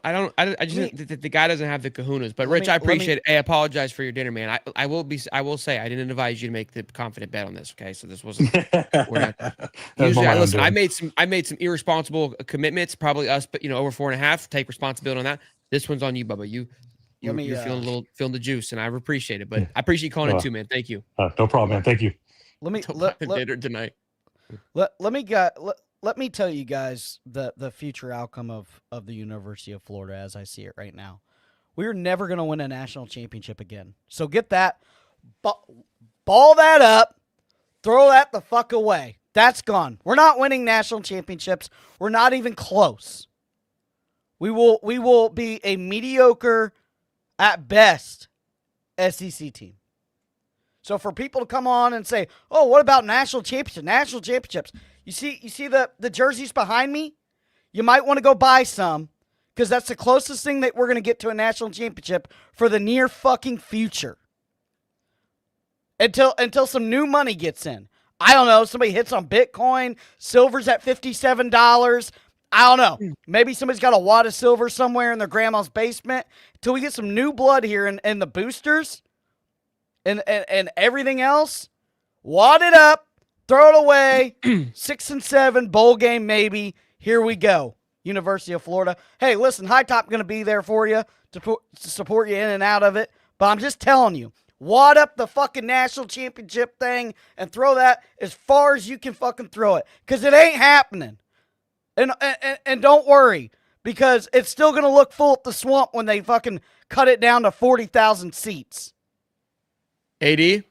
just think that the guy doesn't have the kahunas. But Rich, I appreciate it. Hey, I apologize for your dinner, man. I will say I didn't advise you to make the confident bet on this. Okay, so this wasn't. Usually, I made some irresponsible commitments. Probably us, but over 4.5. Take responsibility on that. This one's on you, Bubba. You're feeling the juice, and I appreciate it. But I appreciate you calling in too, man. Thank you. No problem, man. Thank you. Dinner tonight. Let me tell you guys the future outcome of the University of Florida as I see it right now. We're never going to win a national championship again. So get that, ball that up, throw that the fuck away. That's gone. We're not winning national championships. We're not even close. We will be a mediocre, at best, SEC team. So for people to come on and say, "Oh, what about national championships? National championships?" You see the jerseys behind me? You might want to go buy some because that's the closest thing that we're going to get to a national championship for the near fucking future. Until some new money gets in. I don't know. Somebody hits on Bitcoin. Silver's at $57. I don't know. Maybe somebody's got a wad of silver somewhere in their grandma's basement. Until we get some new blood here and the boosters. And everything else, wad it up, throw it away, 6 and 7, bowl game maybe. Here we go. University of Florida. Hey, listen, High Top going to be there for you to support you in and out of it. But I'm just telling you, wad up the fucking national championship thing and throw that as far as you can fucking throw it. Because it ain't happening. And don't worry, because it's still going to look full at the Swamp when they fucking cut it down to 40,000 seats. AD?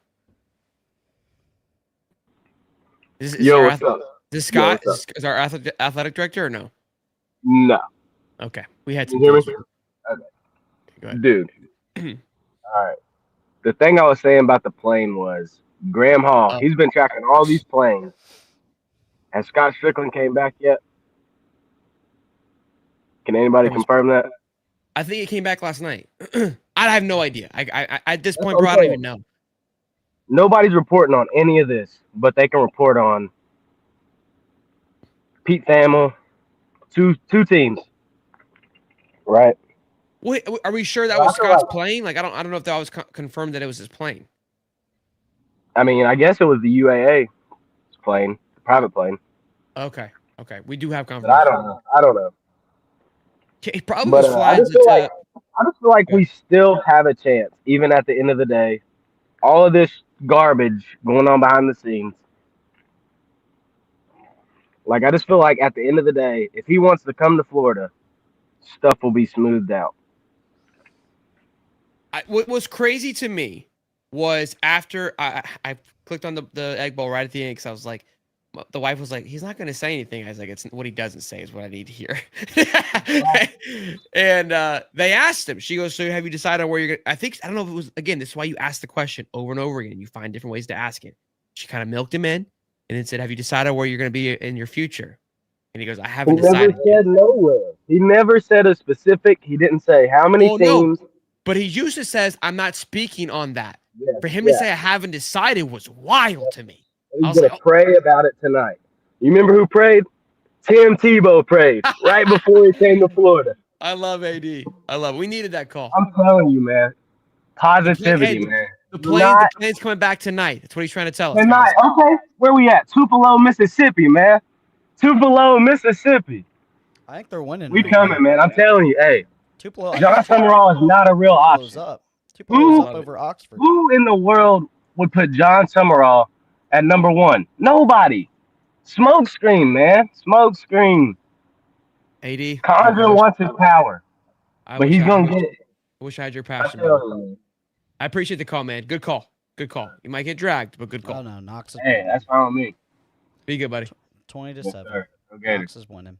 Yo, what's up? Is Scott Yo, what's is our athletic director or no? No. Okay. We had You some hear me? things. Okay. Go ahead. Dude. All right. The thing I was saying about the plane was Graham Hall. He's been tracking all these planes. Has Scott Strickland came back yet? Can anybody confirm that? I think it came back last night. I have no idea. I at this point, That's bro, I okay. don't even know. Nobody's reporting on any of this, but they can report on Pete Thamel, two teams, right? Wait, are we sure that Well, was I feel Scott's like- plane? Like, I don't know if that was confirmed that it was his plane. I mean, I guess it was the UAA plane, the private plane, Okay. We do have but confirmation. I don't know. He probably But was I flying just feel to. like we still have a chance, even at the end of the day. All of this garbage going on behind the scenes. Like, I just feel like at the end of the day, if he wants to come to Florida, stuff will be smoothed out. What was crazy to me was after I clicked on the egg bowl right at the end because I was like, the wife was like, he's not going to say anything. I was like, it's what he doesn't say is what I need to hear. And they asked him. She goes, so have you decided where you're going to? I don't know if it was, again, this is why you ask the question over and over again. You find different ways to ask it. She kind of milked him in and then said, have you decided where you're going to be in your future? And he goes, I haven't He never decided. said nowhere. He never said a specific. He didn't say how many teams. No, but he usually says, I'm not speaking on that. Yeah, For him to say I haven't decided was wild to me. He's going to pray about it tonight. You remember who prayed? Tim Tebow prayed right before he came to Florida. I love AD. I love it. We needed that call. I'm telling you, man. Positivity, man. The plane's coming back tonight. That's what he's trying to tell us. Tonight, okay. Where we at? Tupelo, Mississippi, man. Tupelo, Mississippi. I think they're winning. We coming, man. I'm telling you, hey. Tupelo. Jon Sumrall is not a real option. Tupelo's up over Oxford. Who in the world would put Jon Sumrall at number one? Nobody. Smoke screen, man. Smoke screen. AD. Condren wants his power, but he's going to get it. I wish I had your passion. I appreciate the call, man. Good call. Good call. You might get dragged, but good call. Oh, no. Knox is Hey, that's fine with me. Be good, buddy. 20-7. Okay. Knox is winning.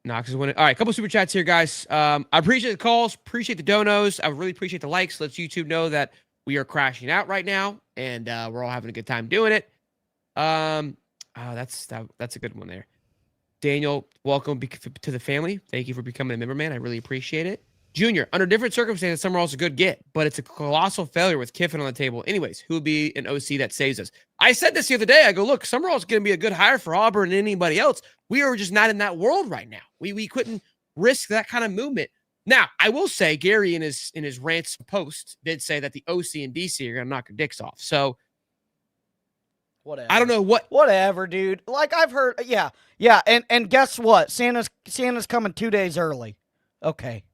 Knox is winning. All right, couple super chats here, guys. I appreciate the calls. Appreciate the donos. I really appreciate the likes. Lets YouTube know that we are crashing out right now, and we're all having a good time doing it. That's a good one there. Daniel, welcome to the family. Thank you for becoming a member, man. I really appreciate it. Junior, under different circumstances, Sumrall's a good get, but it's a colossal failure with Kiffin on the table. Anyways, who would be an OC that saves us? I said this the other day. I go, look, Sumrall's going to be a good hire for Auburn and anybody else. We are just not in that world right now. We couldn't risk that kind of movement. Now, I will say, Gary in his rants post did say that the OC and DC are going to knock your dicks off. So, whatever. I don't know what. Whatever, dude. Like I've heard. Yeah. And guess what? Santa's coming 2 days early. Okay.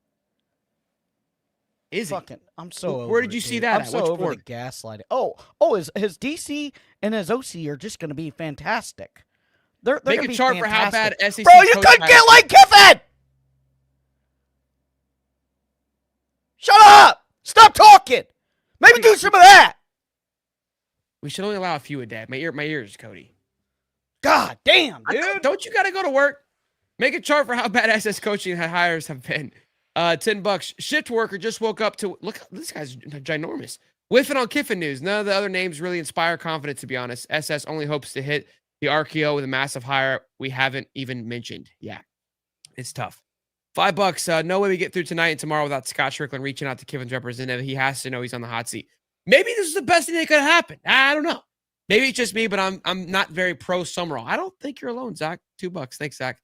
Is fucking? I'm so. Where did you see that? I'm so over the gaslighting. Oh, his DC and his OC are just going to be fantastic. They're make gonna a chart be for how bad SEC. Bro, you couldn't get Lane Kiffin. Shut up! Stop talking. Maybe do some of that. We should only allow a few a day. My ears, Cody. God damn, dude. Don't you got to go to work? Make a chart for how bad SS coaching hires have been. $10. Shift worker just woke up to look. This guy's ginormous. Whiffing on Kiffin news. None of the other names really inspire confidence, to be honest. SS only hopes to hit the RKO with a massive hire we haven't even mentioned. Yeah, it's tough. $5. No way we get through tonight and tomorrow without Scott Strickland reaching out to Kiffin's representative. He has to know he's on the hot seat. Maybe this is the best thing that could happen. I don't know. Maybe it's just me, but I'm not very pro Sumrall. I don't think you're alone, Zach. $2. Thanks, Zach.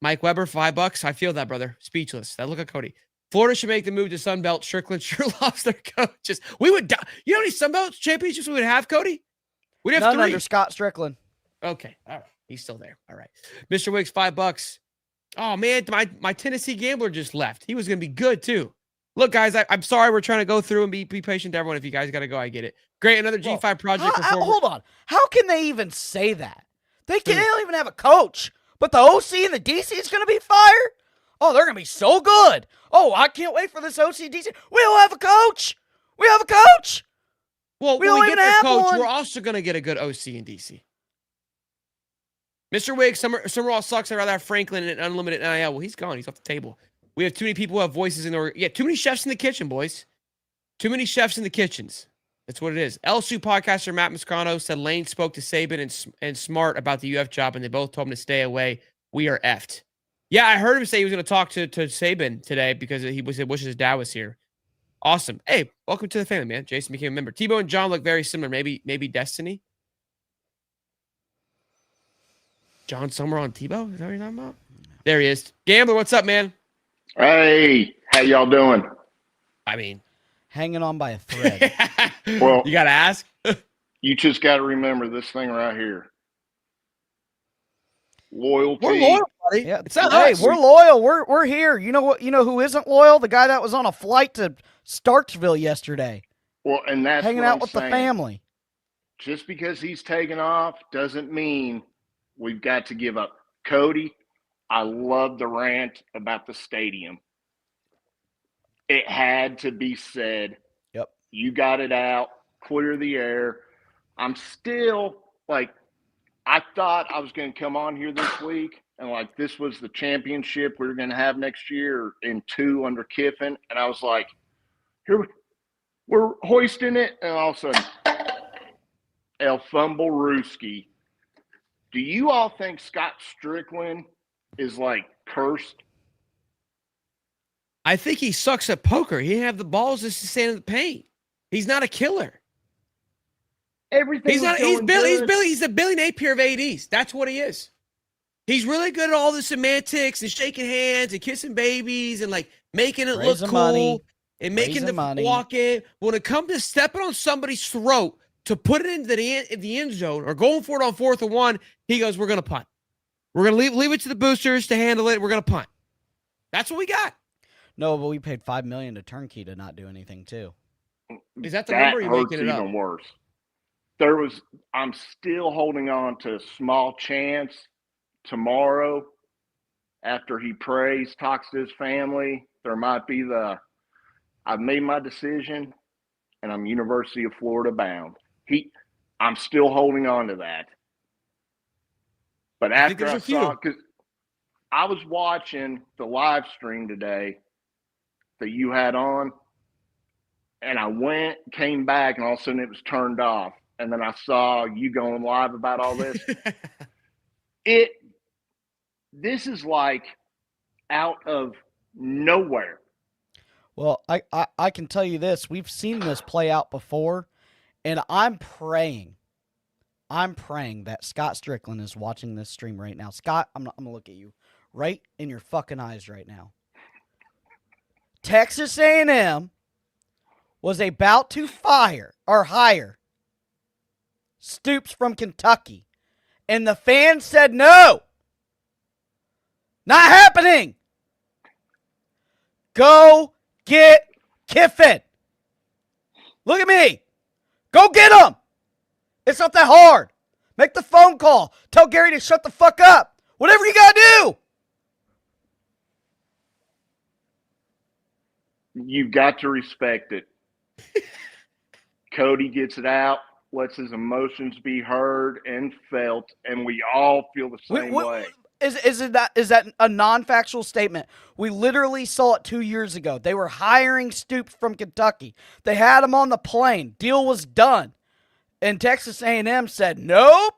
Mike Weber, $5. I feel that, brother. Speechless. That look at Cody. Florida should make the move to Sunbelt. Strickland sure loves their coaches. We would. You know how many Sunbelt championships we would have, Cody? We'd have None 3 under Scott Strickland. Okay, all right. He's still there. All right. Mr. Wiggs, $5. Oh man, my Tennessee gambler just left. He was gonna be good too. Look, guys, I'm sorry we're trying to go through and be patient to everyone. If you guys got to go, I get it. Great, another G5 project performer. Hold on. How can they even say that? They don't even have a coach. But the OC and the DC is going to be fired? Oh, they're going to be so good. Oh, I can't wait for this OC and DC. We don't have a coach. We have a coach. Well, we when don't we even get have the coach, one. we're also going to get a good OC and DC. Mr. Wiggs, Sumrall sucks. I'd rather have Franklin and unlimited NIL. Well, he's gone. He's off the table. We have too many people who have voices in the... Yeah, too many chefs in the kitchen, boys. Too many chefs in the kitchens. That's what it is. LSU podcaster Matt Moscano said Lane spoke to Saban and Smart about the UF job, and they both told him to stay away. We are effed. Yeah, I heard him say he was going to talk to Saban today because he wishes his dad was here. Awesome. Hey, welcome to the family, man. Jason became a member. Tebow and John look very similar. Maybe Destiny? Jon Sumrall and Tebow? Is that what you're talking about? There he is. Gambler, what's up, man? Hey, how y'all doing? I mean, hanging on by a thread. Well, you got to ask. You just got to remember this thing right here. Loyalty. We're loyal, buddy. Yeah, it's not hey, us. we're loyal. We're here. You know what? You know who isn't loyal? The guy that was on a flight to Starksville yesterday. Well, and that's hanging what out I'm with saying. the family. Just because he's taken off doesn't mean we've got to give up. Cody, I love the rant about the stadium. It had to be said. Yep. You got it out. Clear the air. I'm still like, I thought I was going to come on here this week and like this was the championship we were going to have next year in 2 under Kiffin. And I was like, here we're hoisting it. And all of a sudden, El Fumble Rooski. Do you all think Scott Stricklin is like cursed? I think he sucks at poker. He didn't have the balls just to stand in the paint. He's not a killer. Everything He's not. He's Billy. He's the Billy Napier of ADs. That's what he is. He's really good at all the semantics and shaking hands and kissing babies and like making it look cool money. and making the walk in. When it comes to stepping on somebody's throat to put it into the end zone or going for it on 4th and 1, he goes, "We're gonna punt. We're gonna leave it to the boosters to handle it. We're gonna punt." That's what we got. No, but we paid $5 million to Turnkey to not do anything too. Is that the number? You're making it up? Even worse. I'm still holding on to a small chance tomorrow after he prays, talks to his family. There might be I've made my decision and I'm University of Florida bound. I'm still holding on to that. But after I saw, because I was watching the live stream today that you had on, and I came back, and all of a sudden it was turned off. And then I saw you going live about all this. This is like out of nowhere. Well, I can tell you this. We've seen this play out before, and I'm praying that Scott Stricklin is watching this stream right now. Scott, I'm going to look at you right in your fucking eyes right now. Texas A&M was about to hire Stoops from Kentucky, and the fans said no. Not happening. Go get Kiffin. Look at me. Go get him. It's not that hard. Make the phone call. Tell Gary to shut the fuck up. Whatever you got to do. You've got to respect it. Cody gets it out, lets his emotions be heard and felt, and we all feel the same way. Is that a non-factual statement? We literally saw it 2 years ago. They were hiring Stoops from Kentucky. They had him on the plane. Deal was done. And Texas A&M said, nope,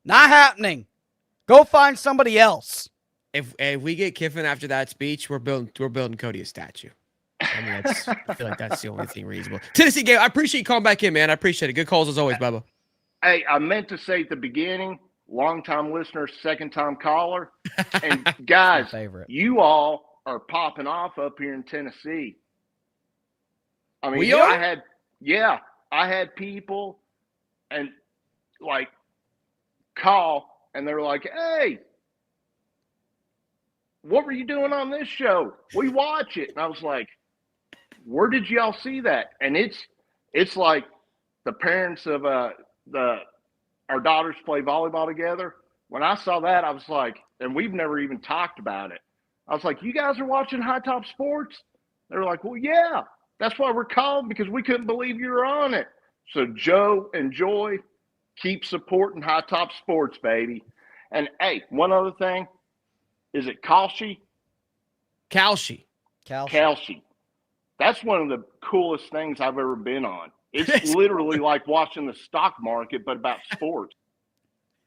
not happening. Go find somebody else. If we get Kiffin after that speech, we're building Cody a statue. I mean, I feel like that's the only thing reasonable. Tennessee game. I appreciate you calling back in, man. I appreciate it. Good calls as always, Bubba. Hey, I meant to say at the beginning, long-time listener, second-time caller. And guys, you all are popping off up here in Tennessee. I mean, I had people and like call and they're like, hey, what were you doing on this show? We watch it. And I was like, where did y'all see that? And it's like the parents of our daughters play volleyball together. When I saw that, I was like, and we've never even talked about it. I was like, you guys are watching High Top Sports? They were like, well, yeah, that's why we're called, because we couldn't believe you were on it. So Joe and Joy, keep supporting High Top Sports, baby. And hey, one other thing, is it Kalshi? Kalshi. Kalshi. That's one of the coolest things I've ever been on. It's literally like watching the stock market, but about sports.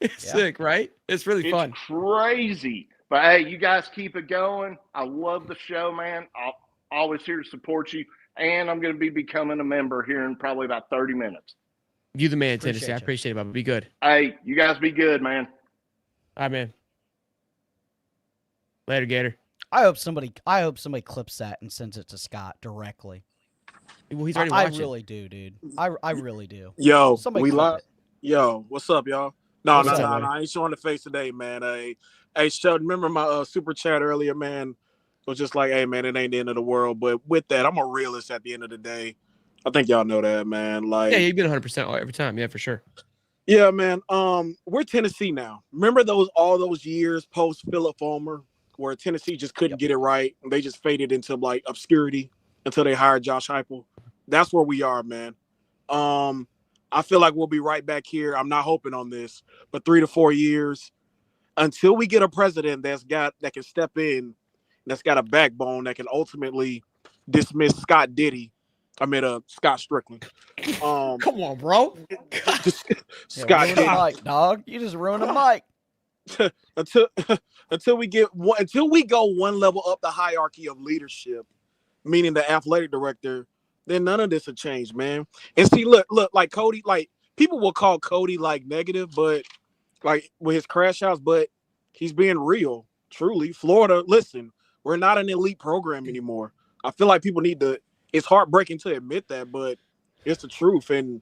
It's sick, right? It's really fun. It's crazy. But hey, you guys keep it going. I love the show, man. I'm always here to support you. And I'm going to be becoming a member here in probably about 30 minutes. You the man, Tennessee. I appreciate it, Bubba. Be good. Hey, you guys be good, man. All right, man. Later, Gator. I hope somebody clips that and sends it to Scott directly. Well, he's already watching. I really do, dude. I really do. Yo, Somebody we clip live. it. Yo, what's up, y'all? No, What's up, I ain't showing the face today, man. Hey, Sheldon, remember my super chat earlier, man? It was just like, hey, man, it ain't the end of the world. But with that, I'm a realist at the end of the day. I think y'all know that, man. Like, yeah, you've been 100% every time. Yeah, for sure. Yeah, man. We're Tennessee now. Remember all those years post Philip Fulmer where Tennessee just couldn't get it right, and they just faded into like obscurity until they hired Josh Heupel. That's where we are, man. I feel like we'll be right back here. I'm not hoping on this, but 3 to 4 years until we get a president that can step in, that's got a backbone that can ultimately dismiss Scott Stricklin. Come on, bro. Scott Diddy. Mic, dog. You just ruined a mic. until we go one level up the hierarchy of leadership, meaning the athletic director, then none of this will change, man. And see, look, like Cody, like people will call Cody like negative, but like with his crash outs, but he's being real. Truly, Florida, listen, we're not an elite program anymore. I feel like people need to. It's heartbreaking to admit that, but it's the truth. And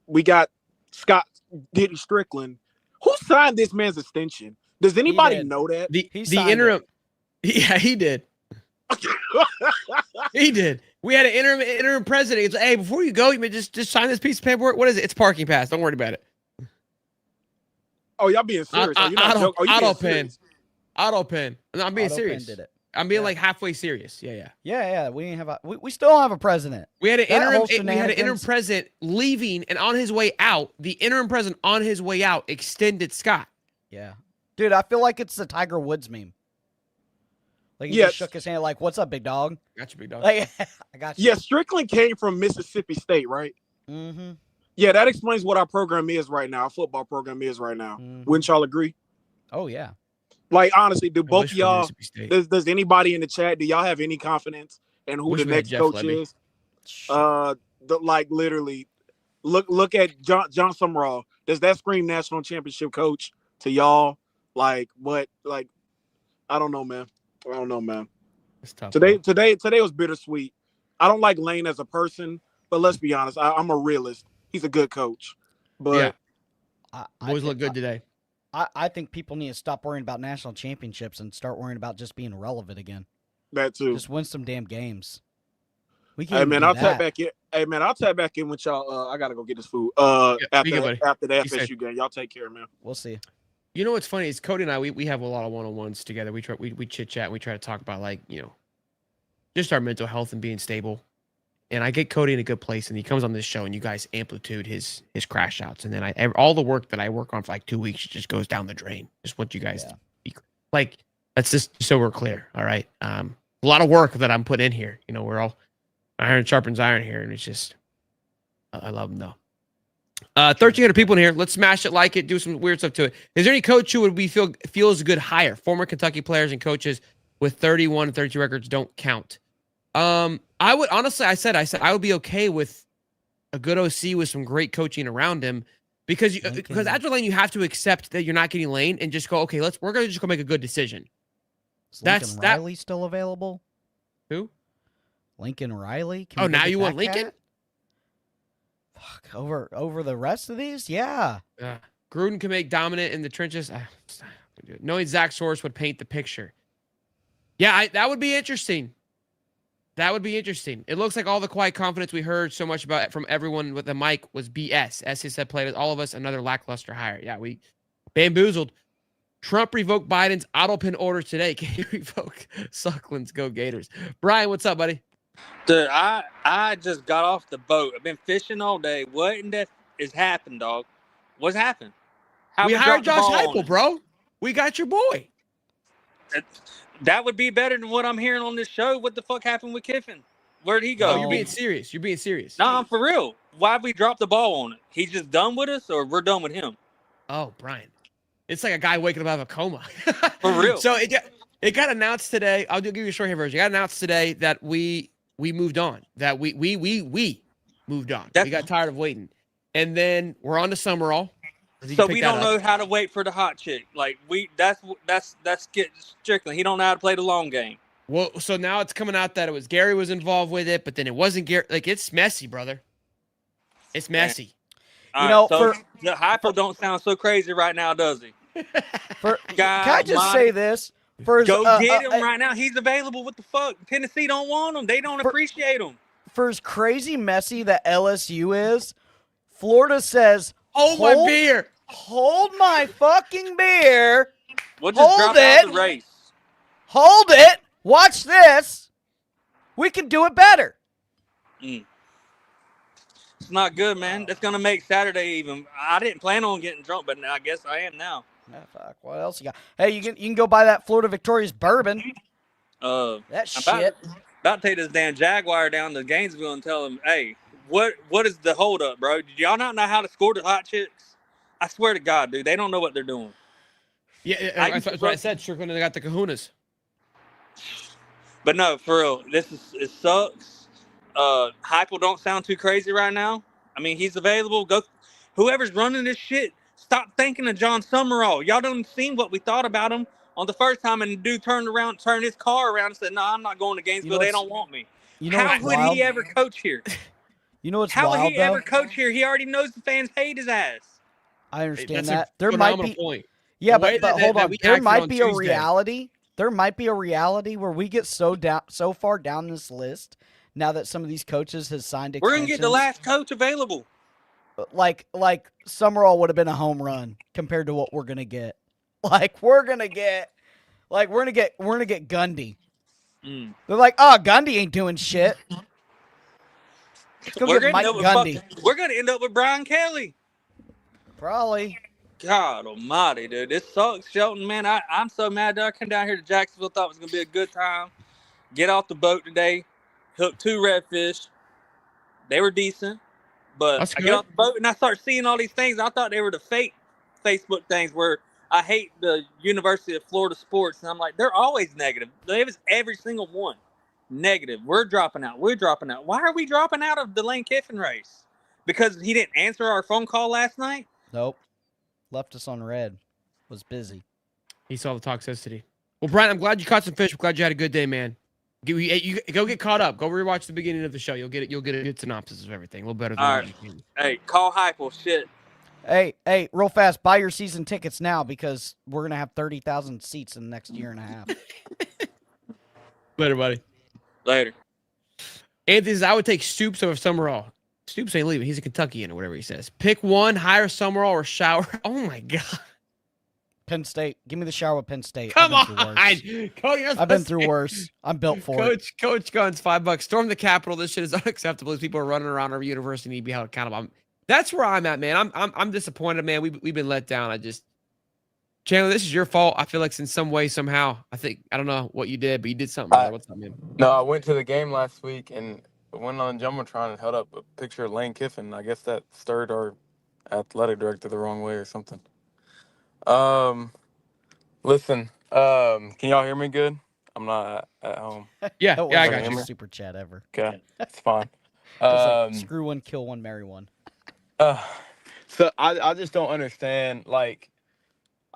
we got Scott Diddy Stricklin. Who signed this man's extension? Does anybody know that? The interim. Yeah, he did. He did. We had an interim president. He's like, hey, before you go, you may just sign this piece of paperwork. What is it? It's parking pass. Don't worry about it. Oh, y'all being serious? You're not joking? Auto pen. No, I'm being serious. Did it. I'm being like halfway serious. Yeah. We didn't have we still don't have a president. We had an interim president leaving, and on his way out, the interim president on his way out extended Scott. Yeah, dude, I feel like it's the Tiger Woods meme. Like he just shook his hand, like, "What's up, big dog?" Got you, big dog. Like, I got you. Yeah, Stricklin came from Mississippi State, right? Mm-hmm. Yeah, that explains what our program is right now. Our football program is right now. Mm-hmm. Wouldn't y'all agree? Oh yeah. Like, honestly, do both of y'all, does anybody in the chat, do y'all have any confidence in who the next coach is? Literally, look at Jon Sumrall. Does that scream national championship coach to y'all? Like, what? Like, I don't know, man. It's tough, Today was bittersweet. I don't like Lane as a person, but let's be honest, I'm a realist. He's a good coach. But boys look good today. I think people need to stop worrying about national championships and start worrying about just being relevant again. That too. Just win some damn games. We can't. Hey man, I'll tap back in. Hey man, I'll tap back in with y'all. I gotta go get this food. After the FSU game, y'all take care, man. We'll see. You know what's funny is Cody and I we have a lot of one-on-ones together. We chit chat and we try to talk about just our mental health and being stable. And I get Cody in a good place, and he comes on this show, and you guys amplitude his crash outs, and then all the work that I work on for like 2 weeks just goes down the drain. Just what you guys like. That's just so we're clear. All right. A lot of work that I'm putting in here. We're all iron sharpens iron here, and it's just I love them though. 1,300 people in here. Let's smash it, like it, do some weird stuff to it. Is there any coach who would we feel is a good hire? Former Kentucky players and coaches with 31 and 32 records don't count. I would honestly, I said I would be okay with a good OC with some great coaching around him because after Lane, you have to accept that you're not getting Lane and just go, okay, we're going to just go make a good decision. Is Lincoln Riley still available? Who? Lincoln Riley. Can now you want Lincoln? Fuck, over the rest of these? Yeah. Gruden can make dominant in the trenches. Knowing Zach Soros would paint the picture. Yeah, that would be interesting. That would be interesting. It looks like all the quiet confidence we heard so much about from everyone with the mic was BS. As he said, played with all of us another lackluster hire. Yeah, we bamboozled. Trump revoked Biden's auto pin orders today. Can you revoke Sucklin's Go Gators? Brian, what's up, buddy? Dude, I just got off the boat. I've been fishing all day. What in that is happened, dog? What's happened? How We hired dropped the Josh ball on Heupel, it? bro. We got your boy. That would be better than what I'm hearing on this show. What the fuck happened with Kiffin? Where'd he go? Oh, you're being serious. You're being serious. No, I'm for real. Why'd we drop the ball on it? He's just done with us, or we're done with him? Oh, Brian. It's like a guy waking up out of a coma. For real. So it got announced today. I'll give you a short hair version. It got announced today that we moved on. That we moved on. We got tired of waiting. And then we're on to Sumrall. So we don't know how to wait for the hot chick. Like that's get Stricklin. He don't know how to play the long game. Well, so now it's coming out that it was Gary was involved with it, but then it wasn't Gary. Like, it's messy, brother. It's messy. You know, so the Heupel don't sound so crazy right now, does he? Can I just say this? For Go get him right now. He's available. What the fuck? Tennessee don't want him. They don't appreciate him. For as crazy messy that LSU is, Florida says, hold my beer. Hold my fucking beer. We'll just drop out of the race. Hold it. Watch this. We can do it better. It's not good, man. That's going to make Saturday even. I didn't plan on getting drunk, but I guess I am now. Fuck. What else you got? Hey, you can go buy that Florida Victorious bourbon. That shit. About to take this damn Jaguar down to Gainesville and tell him, hey, what is the holdup, bro? Did y'all not know how to score the hot chicks? I swear to God, dude, they don't know what they're doing. Yeah, that's what I said. Strickland, they got the kahunas. But no, for real, it sucks. Heupel don't sound too crazy right now. I mean, he's available. Go, whoever's running this shit. Stop thinking of Jon Sumrall. Y'all don't seen what we thought about him on the first time, and the dude turned his car around and said, "No, I'm not going to Gainesville. They don't want me." How would he ever coach here? You know what's How wild, would he ever coach here? He already knows the fans hate his ass. I understand That's that. a There might be point. Yeah, but hold on. There might be a Tuesday. reality. There might be a reality where we get so far down this list now that some of these coaches has signed extensions. We're gonna get the last coach available. Like Summerall would have been a home run compared to what we're gonna get. We're gonna get Gundy. They're like, oh, Gundy ain't doing shit. Let's go get Mike Gundy. We're gonna end up with Brian Kelly. Probably. God almighty, dude. This sucks, Shelton, man. I'm so mad that I came down here to Jacksonville, thought it was going to be a good time. Get off the boat today, hooked 2 redfish. They were decent. But I get off the boat and I start seeing all these things. I thought they were the fake Facebook things where I hate the University of Florida sports. And I'm like, they're always negative. They was every single one negative. We're dropping out. We're dropping out. Why are we dropping out of the Lane Kiffin race? Because he didn't answer our phone call last night? Nope. Left us on red. Was busy. He saw the toxicity. Well, Brian, I'm glad you caught some fish. I'm glad you had a good day, man. You go get caught up. Go rewatch the beginning of the show. You'll get a good synopsis of everything. A little better than all right. Hey, call Heupel. Shit. Hey, real fast, buy your season tickets now because we're gonna have 30,000 seats in the next year and a half. Later, buddy. Later. Anthony says, I would take Stoops over Summerall. Stoops ain't leaving. He's a Kentuckian or whatever he says. Pick one, hire Summerall or shower. Oh, my God. Penn State. Give me the shower with Penn State. Come on. Cody, I've been through worse. I'm built for it. Coach Guns, $5. Storm the Capitol. This shit is unacceptable. These people are running around our university need to be held accountable. That's where I'm at, man. I'm disappointed, man. We've been let down. Chandler, this is your fault. I feel like in some way, somehow. I don't know what you did, but you did something. What's up, man? No, I went to the game last week and went on Jumbotron and held up a picture of Lane Kiffin. I guess that stirred our athletic director the wrong way or something. Listen, can y'all hear me good? I'm not at home. Yeah, I got you. Super chat ever. Okay, it's fine. Like, screw one, kill one, marry one. So I just don't understand. Like,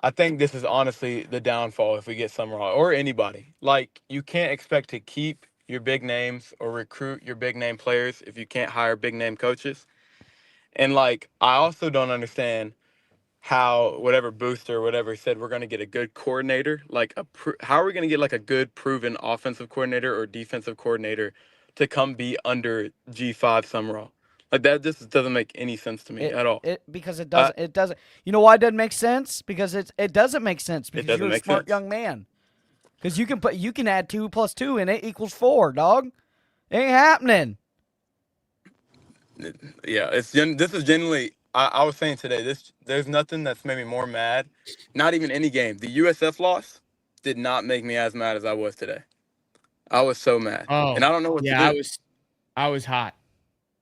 I think this is honestly the downfall if we get Summerall or anybody. Like, you can't expect to keep your big names or recruit your big name players if you can't hire big name coaches. And like, I also don't understand how whatever booster, whatever said we're going to get a good coordinator, like how are we going to get like a good proven offensive coordinator or defensive coordinator to come be under G5 Summerall? Like that just doesn't make any sense to me at all. Because it doesn't. It doesn't. You know why it doesn't make sense? Because it doesn't make sense. Because doesn't you're a make smart sense. young man. Because you can add 2 + 2 and it equals 4, dog. It ain't happening. Yeah, this is genuinely. I was saying today, there's nothing that's made me more mad. Not even any game. The USF loss did not make me as mad as I was today. I was so mad, and I don't know what to do. I was hot.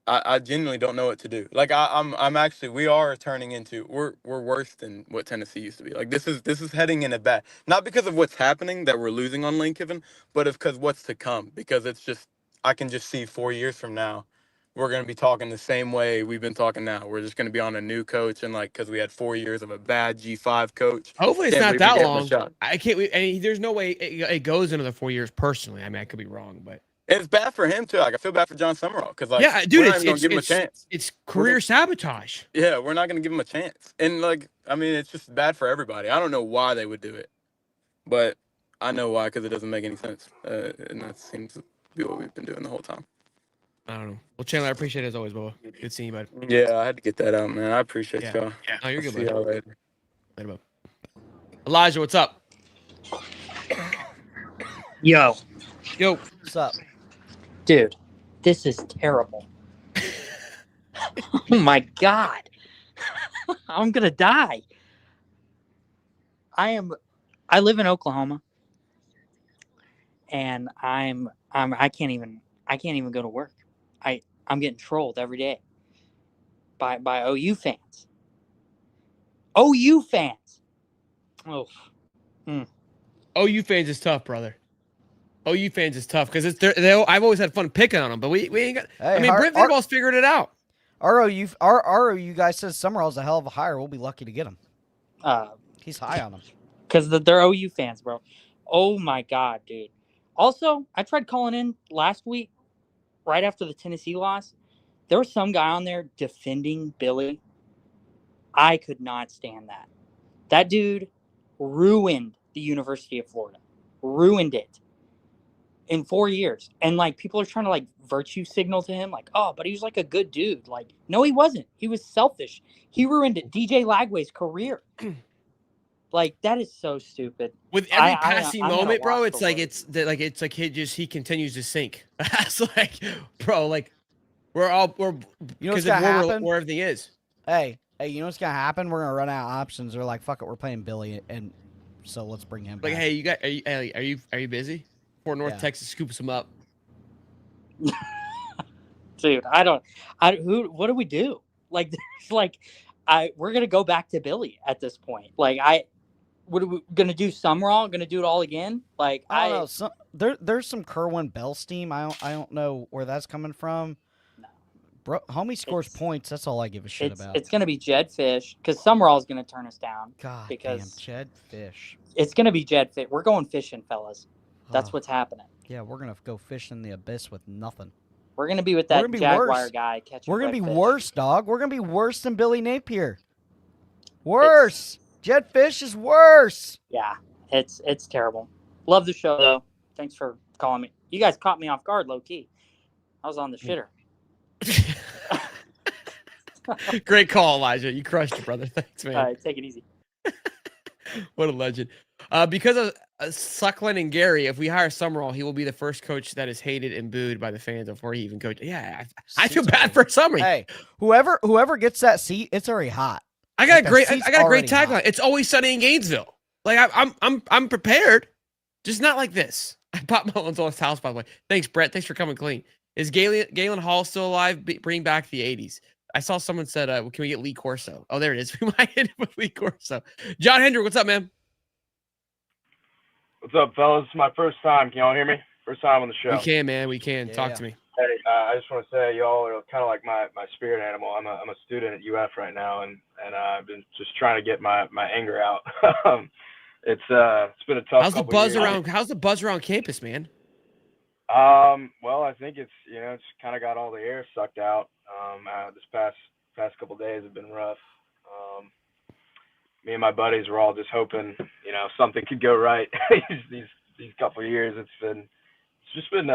I genuinely don't know what to do. Like I'm actually, we are turning into, we're worse than what Tennessee used to be. Like this is heading in a bad, not because of what's happening that we're losing on Lane Kiffin, but because what's to come. Because it's just, I can just see 4 years from now, we're going to be talking the same way we've been talking now. We're just going to be on a new coach, and like, because we had 4 years of a bad G5 coach. Hopefully it's Can't not believe we that gave him a long. shot. I can't. There's no way it goes another 4 years. Personally, I mean, I could be wrong, but It's bad for him too. Like I feel bad for Jon Sumrall because like, yeah, dude, we're not even going to give him a chance. It's career sabotage. Yeah, we're not going to give him a chance. And, like, I mean, it's just bad for everybody. I don't know why they would do it, but I know why, because it doesn't make any sense. And that seems to be what we've been doing the whole time. I don't know. Well, Chandler, I appreciate it as always, Bubba. Good seeing you, bud. Yeah, I had to get that out, man. I appreciate y'all. Yeah. Oh, you're good, See bud. y'all later. Later, bud. Elijah, what's up? Yo. What's up? Dude, this is terrible. Oh my God. I'm gonna die. I live in Oklahoma, and I can't even go to work. I'm getting trolled every day by OU fans. OU fans. Oh. OU fans is tough, brother. OU fans is tough because I've always had fun picking on them, but we ain't got. Hey, I mean, Brent Venables figured it out. Our OU guy says Summerall's a hell of a hire. We'll be lucky to get him. He's high on him. Because they're OU fans, bro. Oh my God, dude. Also, I tried calling in last week, right after the Tennessee loss. There was some guy on there defending Billy. I could not stand that. That dude ruined the University of Florida. Ruined it. In 4 years. And like people are trying to like virtue signal to him, like, oh, but he was like a good dude. Like, no, he wasn't. He was selfish. He ruined DJ Lagway's career. Like, that is so stupid. With every passing moment, bro, it's like he continues to sink. It's like, bro, like we're you know what's gonna happen? Where everything is. Hey, you know what's gonna happen? We're gonna run out of options. They're like, fuck it, we're playing Billy, and so let's bring him back. Like, hey, are you busy? Fort North Texas scoops him up. Dude, what do we do? Like, we're gonna go back to Billy at this point. Like, what are we gonna do? Sumrall gonna do it all again? Like, I don't know. There's some Kerwin Bell steam. I don't know where that's coming from. No. Bro, homie scores points. That's all I give a shit about. It's gonna be Jed Fish because Sumrall's gonna turn us down. God because damn, Jed Fish. It's gonna be Jed Fish. We're going fishing, fellas. That's what's happening. Yeah, we're gonna go fish in the abyss with nothing. We're gonna be with that Jaguar guy catching. We're gonna be worse, dog. We're gonna be worse than Billy Napier. Worse. Jed Fish is worse. Yeah, it's terrible. Love the show though. Thanks for calling me. You guys caught me off guard, low key. I was on the shitter. Great call, Elijah. You crushed it, brother. Thanks, man. All right, take it easy. What a legend. Because of Suckland and Gary, if we hire Summerall, he will be the first coach that is hated and booed by the fans before he even coached. Yeah, I feel bad for Summer. Hey, whoever gets that seat, it's already hot. I got a great tagline. It's always sunny in Gainesville. Like I'm prepared, just not like this. I popped my own house, by the way. Thanks, Brett. Thanks for coming clean. Is Galen Hall still alive? Bring back the 80s. I saw someone said, can we get Lee Corso? Oh, there it is. We might hit it with Lee Corso. John Hendrick, what's up, man? What's up, fellas? It's my first time. Can y'all hear me? First time on the show. We can, man. We can. Yeah. Talk to me. Hey, I just want to say y'all are kind of like my spirit animal. I'm a student at UF right now, and I've been just trying to get my anger out. It's been a tough. How's the buzz around campus, man? Well, I think it's kind of got all the air sucked out. This past couple days have been rough. me and my buddies were all just hoping, something could go right these couple of years. It's just been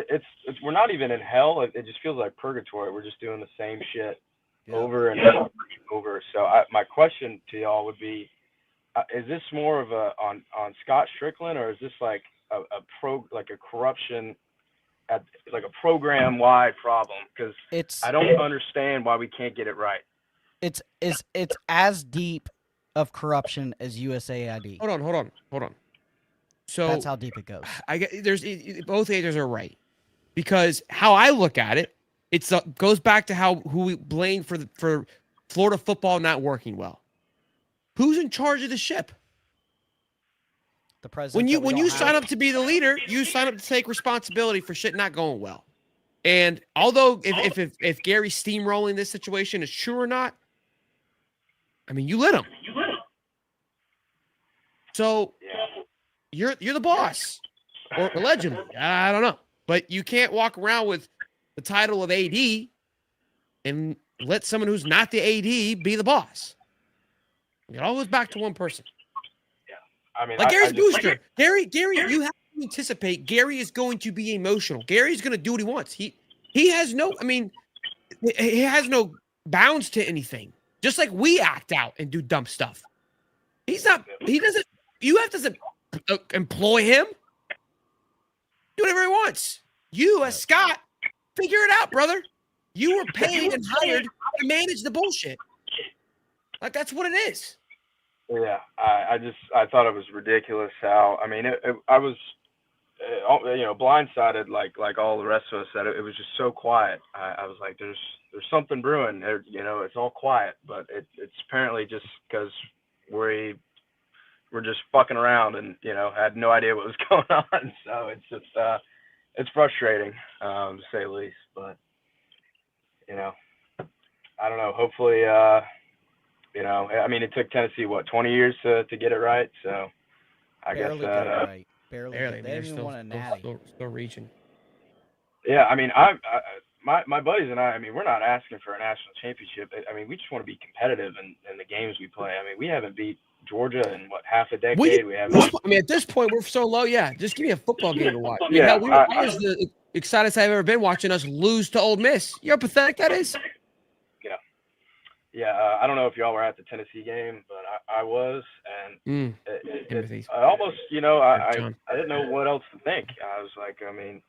it's we're not even in hell. It just feels like purgatory. We're just doing the same shit over and over. So my question to y'all would be, is this more of a on Scott Stricklin, or is this like a corruption at like a program wide problem? Because I don't understand why we can't get it right. It's as deep of corruption as USAID. Hold on. So that's how deep it goes. I get both agents are right, because how I look at it, it goes back to who we blame for Florida football not working well. Who's in charge of the ship? The president. When you sign up to be the leader, you sign up to take responsibility for shit not going well. And although if Gary's steamrolling this situation is true or not, I mean, you lit him. So you're the boss, or allegedly. I don't know, but you can't walk around with the title of AD and let someone who's not the AD be the boss. It all goes back to one person. I mean, like Gary's booster. Gary, you have to anticipate Gary is going to be emotional. Gary's going to do what he wants. He has no bounds to anything. Just like we act out and do dumb stuff. He doesn't employ him. Do whatever he wants. You, as Scott, figure it out, brother. You were paid and hired to manage the bullshit. Like, that's what it is. Yeah, I thought it was ridiculous how, I mean, I was, blindsided like all the rest of us, that it was just so quiet. I was like, there's something brewing. It's all quiet, but it's apparently just because we're just fucking around and, had no idea what was going on. So it's just, it's frustrating, to say the least, but, I don't know. Hopefully, I mean, it took Tennessee, 20 years to get it right. So I guess that, right. Barely. They didn't even want a natty. Still reaching. Yeah. I mean, my buddies and I mean, we're not asking for a national championship. I mean, we just want to be competitive in the games we play. I mean, we haven't beat Georgia in half a decade. We haven't. I mean, at this point, we're so low. Yeah, just give me a football game to watch. Yeah, I was the excited I've ever been watching us lose to Ole Miss. You know how pathetic that is. Yeah, I don't know if y'all were at the Tennessee game, but I was, and I almost, I didn't know what else to think. I was like, I mean,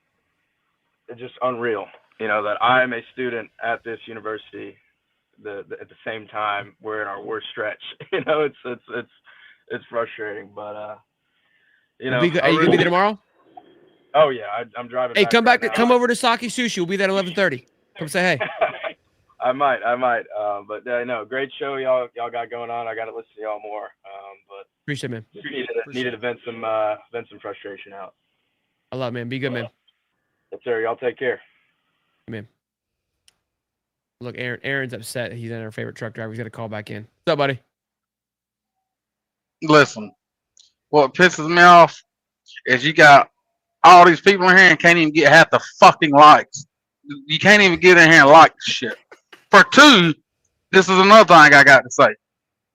it's just unreal, that I'm a student at this university. At the same time, we're in our worst stretch. It's frustrating, but are you gonna be there tomorrow? Oh yeah, I'm driving. Hey, come over to Saki Sushi. We'll be there at 11:30. Come say hey. I might. But no, great show y'all got going on. I got to listen to y'all more. But appreciate it, man. Needed to vent some frustration out. I love it, man. Be good, man. Yes, sir. Y'all take care. Man. Look, Aaron's upset. He's in our favorite truck driver. He's got to call back in. What's up, buddy? Listen, what pisses me off is you got all these people in here and can't even get half the fucking likes. You can't even get in here and like the shit. For two, this is another thing I got to say.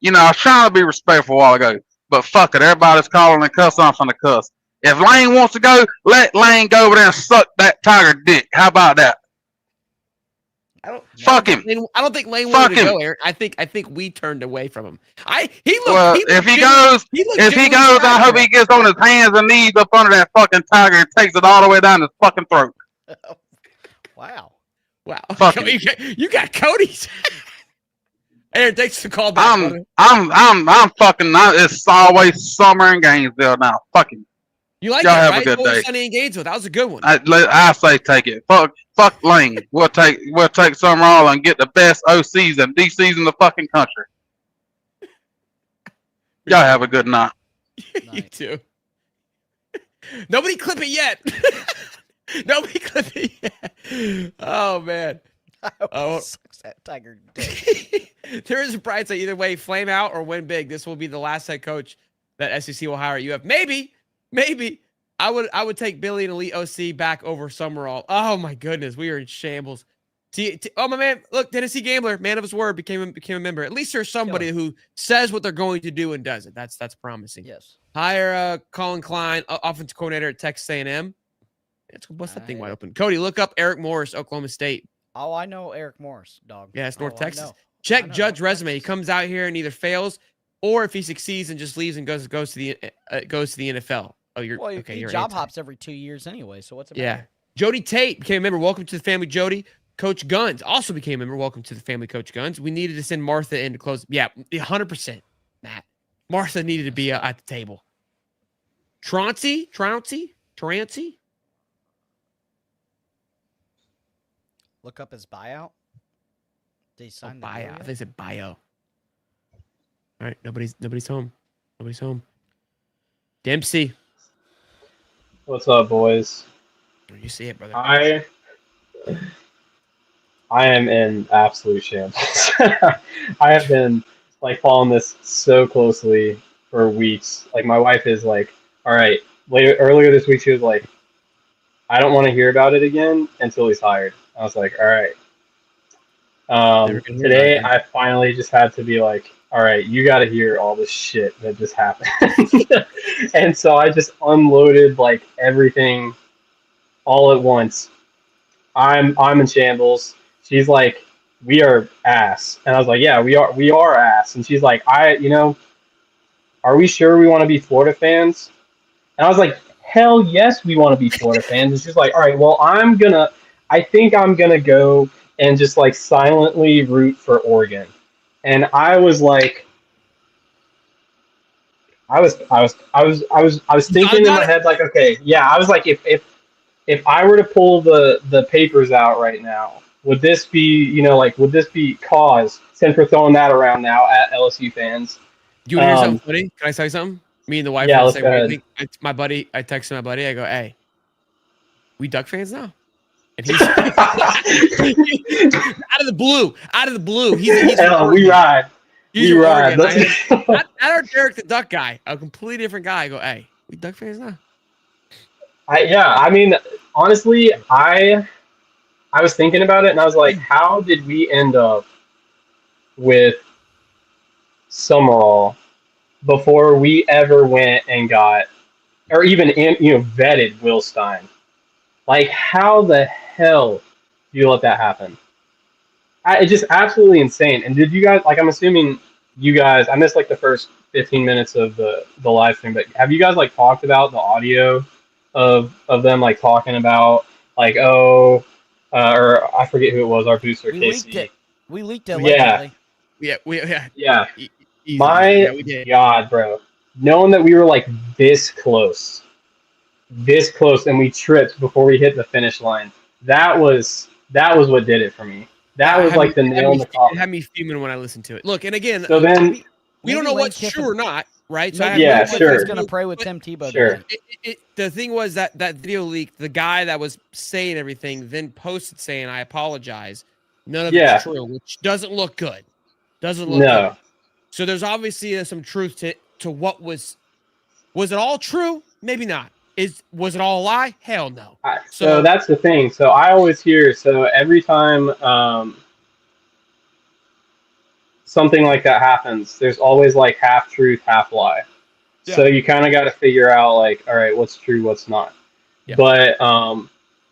I was trying to be respectful a while ago, but fuck it. Everybody's calling and cuss. I'm finna cuss. If Lane wants to go, let Lane go over there and suck that tiger dick. How about that? Fuck him. I don't think Lane wanted to go, Aaron. I think we turned away from him. If he goes, I hope he gets on his hands and knees up under that fucking tiger and takes it all the way down his fucking throat. Wow. You got Cody's. Aaron, thanks for the call back. I'm fucking. It's always summer in Gainesville now. Fucking. You like y'all that, have right? a good day. Sunny in Gainesville. That was a good one. I say take it. Fuck Lane. We'll take Sumrall and get the best OCs and DCs in the fucking country. Y'all have a good night. You too. Nobody clip it yet. Nobody clip it yet. Oh man. Sucks that tiger dick. There is a bright side either way. Flame out or win big. This will be the last head coach that SEC will hire at UF. Maybe I would take Billy and Elite OC back over Sumrall. Oh my goodness, we are in shambles. Oh, my man. Look, Tennessee Gambler, man of his word, became a member. At least there's somebody who says what they're going to do and does it. That's promising. Yes. Hire Colin Klein, offensive coordinator at Texas A&M. Let's go bust that thing wide open. Cody, look up Eric Morris, Oklahoma State. Oh, I know Eric Morris, dog. Yeah, it's North Texas. I Check know, Judd's North resume. He Texas. comes out here and either fails, or if he succeeds and just leaves and goes to the NFL. Oh, you're okay. He You're job anti. hops every 2 years anyway. So what's it Yeah. matter? Jody Tate became a member. Welcome to the family, Jody. Coach Guns also became a member. Welcome to the family, Coach Guns. We needed to send Martha in to close. Yeah, 100%, Matt. Martha needed to be at the table. Trouncy? Look up his buyout. Did he sign the Buyout. deal I yet? think it said bio. All right, nobody's home. Nobody's home. Dempsey. What's up, boys? You see it, brother. I am in absolute shambles. I have been like following this so closely for weeks. Like my wife is like, all right, earlier this week she was like, I don't want to hear about it again until he's hired. I was like, all right. Today I finally just had to be like, all right, you got to hear all this shit that just happened. And so I just unloaded like everything all at once. I'm in shambles. She's like, we are ass. And I was like, yeah, we are ass. And she's like, are we sure we want to be Florida fans? And I was like, hell yes, we want to be Florida fans. And she's like, all right, well, I think I'm going to go and just like silently root for Oregon. And I was like, I was thinking in my head, like, okay, yeah, I was like, if I were to pull the papers out right now, would this be, would this be cause, since we're throwing that around now at LSU fans? Do you want to hear something funny? Can I tell you something? Me and the wife Yeah, are the let's same go way. ahead. I texted my buddy. I go, hey, we Duck fans now? And he's out of the blue. He's we ride. He's We from ride. Oregon. Not our Derek the Duck guy, a completely different guy. I go, hey, we Duck fans now? I mean, honestly, I was thinking about it, and I was like, how did we end up with Sumrall before we ever went and got, or even vetted Will Stein? Like, how the hell do you let that happen? It's just absolutely insane. And did you guys, like, I'm assuming you guys, I missed like the first 15 minutes of the live stream, but have you guys like talked about the audio of them like talking about like, or I forget who it was, our booster, Casey. We leaked it allegedly. Yeah. Easy. My we did. God, bro. Knowing that we were like this close, and we tripped before we hit the finish line. That was what did it for me. That was like the nail in the coffin. It had me fuming when I listened to it. Look, and again, so then we don't know what's true or not, right? So Lane sure. Kiffin's gonna pray with Tim Tebow. Sure. The thing was that video leak, the guy that was saying everything then posted saying, I apologize. None of it's true, which doesn't look good. Good. So there's obviously some truth to what was it all true? Maybe not. Was it all a lie? Hell no. So that's the thing. So I always hear, every time something like that happens, there's always like half truth, half lie. Yeah. So you kind of got to figure out like, all right, what's true, what's not. Yeah. But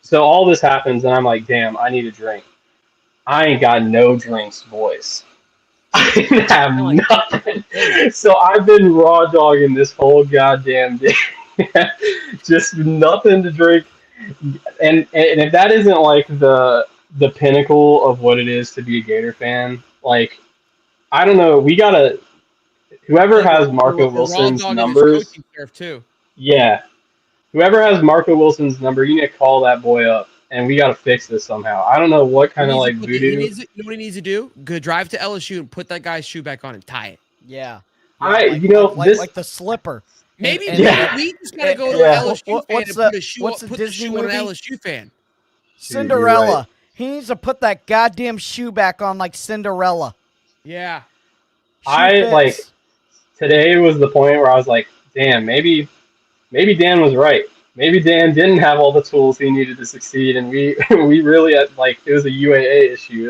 so all this happens and I'm like, damn, I need a drink. I ain't got no drinks, boys. I didn't have nothing. So I've been raw dogging this whole goddamn day. Just nothing to drink. And if that isn't like the pinnacle of what it is to be a Gator fan, like, I don't know, we gotta, whoever has Marco Wilson's numbers, yeah, whoever has Marco Wilson's number, you need to call that boy up. And we got to fix this somehow. I don't know what kind of like voodoo. You know what he needs to do? Go drive to LSU and put that guy's shoe back on and tie it. Yeah. Like the slipper. Maybe we just gotta go to LSU fan and put a shoe what's on, the put the Disney shoe on movie? an LSU fan. Cinderella. Right. He needs to put that goddamn shoe back on like Cinderella. Yeah. Like today was the point where I was like, damn, maybe Dan was right. maybe Dan didn't have all the tools he needed to succeed, and we we really had, like, it was a UAA issue.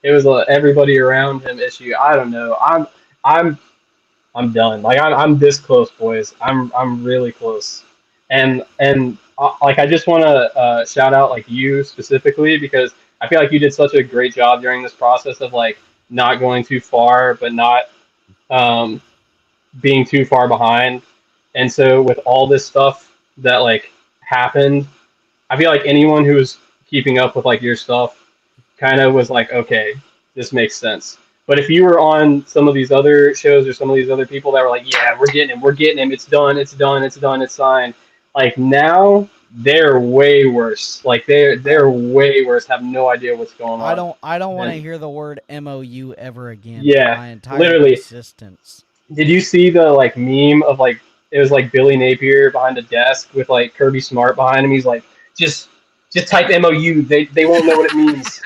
It was a everybody around him issue. I don't know. I'm I'm done. Like I'm this close, boys. I'm really close. And like I just want to shout out like you specifically because I feel like you did such a great job during this process of like not going too far, but not um, being too far behind. And so with all this stuff that like happened, I feel like anyone who was keeping up with like your stuff kind of was like, okay, this makes sense. But if you were on some of these other shows or some of these other people that were like, yeah, we're getting him, it's done, it's done, it's done, it's signed. Like now they're way worse. Like they're way worse. Have no idea what's going on. I don't want to And hear the word MOU ever again for yeah, my entire literally. existence. Did you see the like meme of like it was like Billy Napier behind a desk with like Kirby Smart behind him? He's like, just type MOU. They won't know what it means.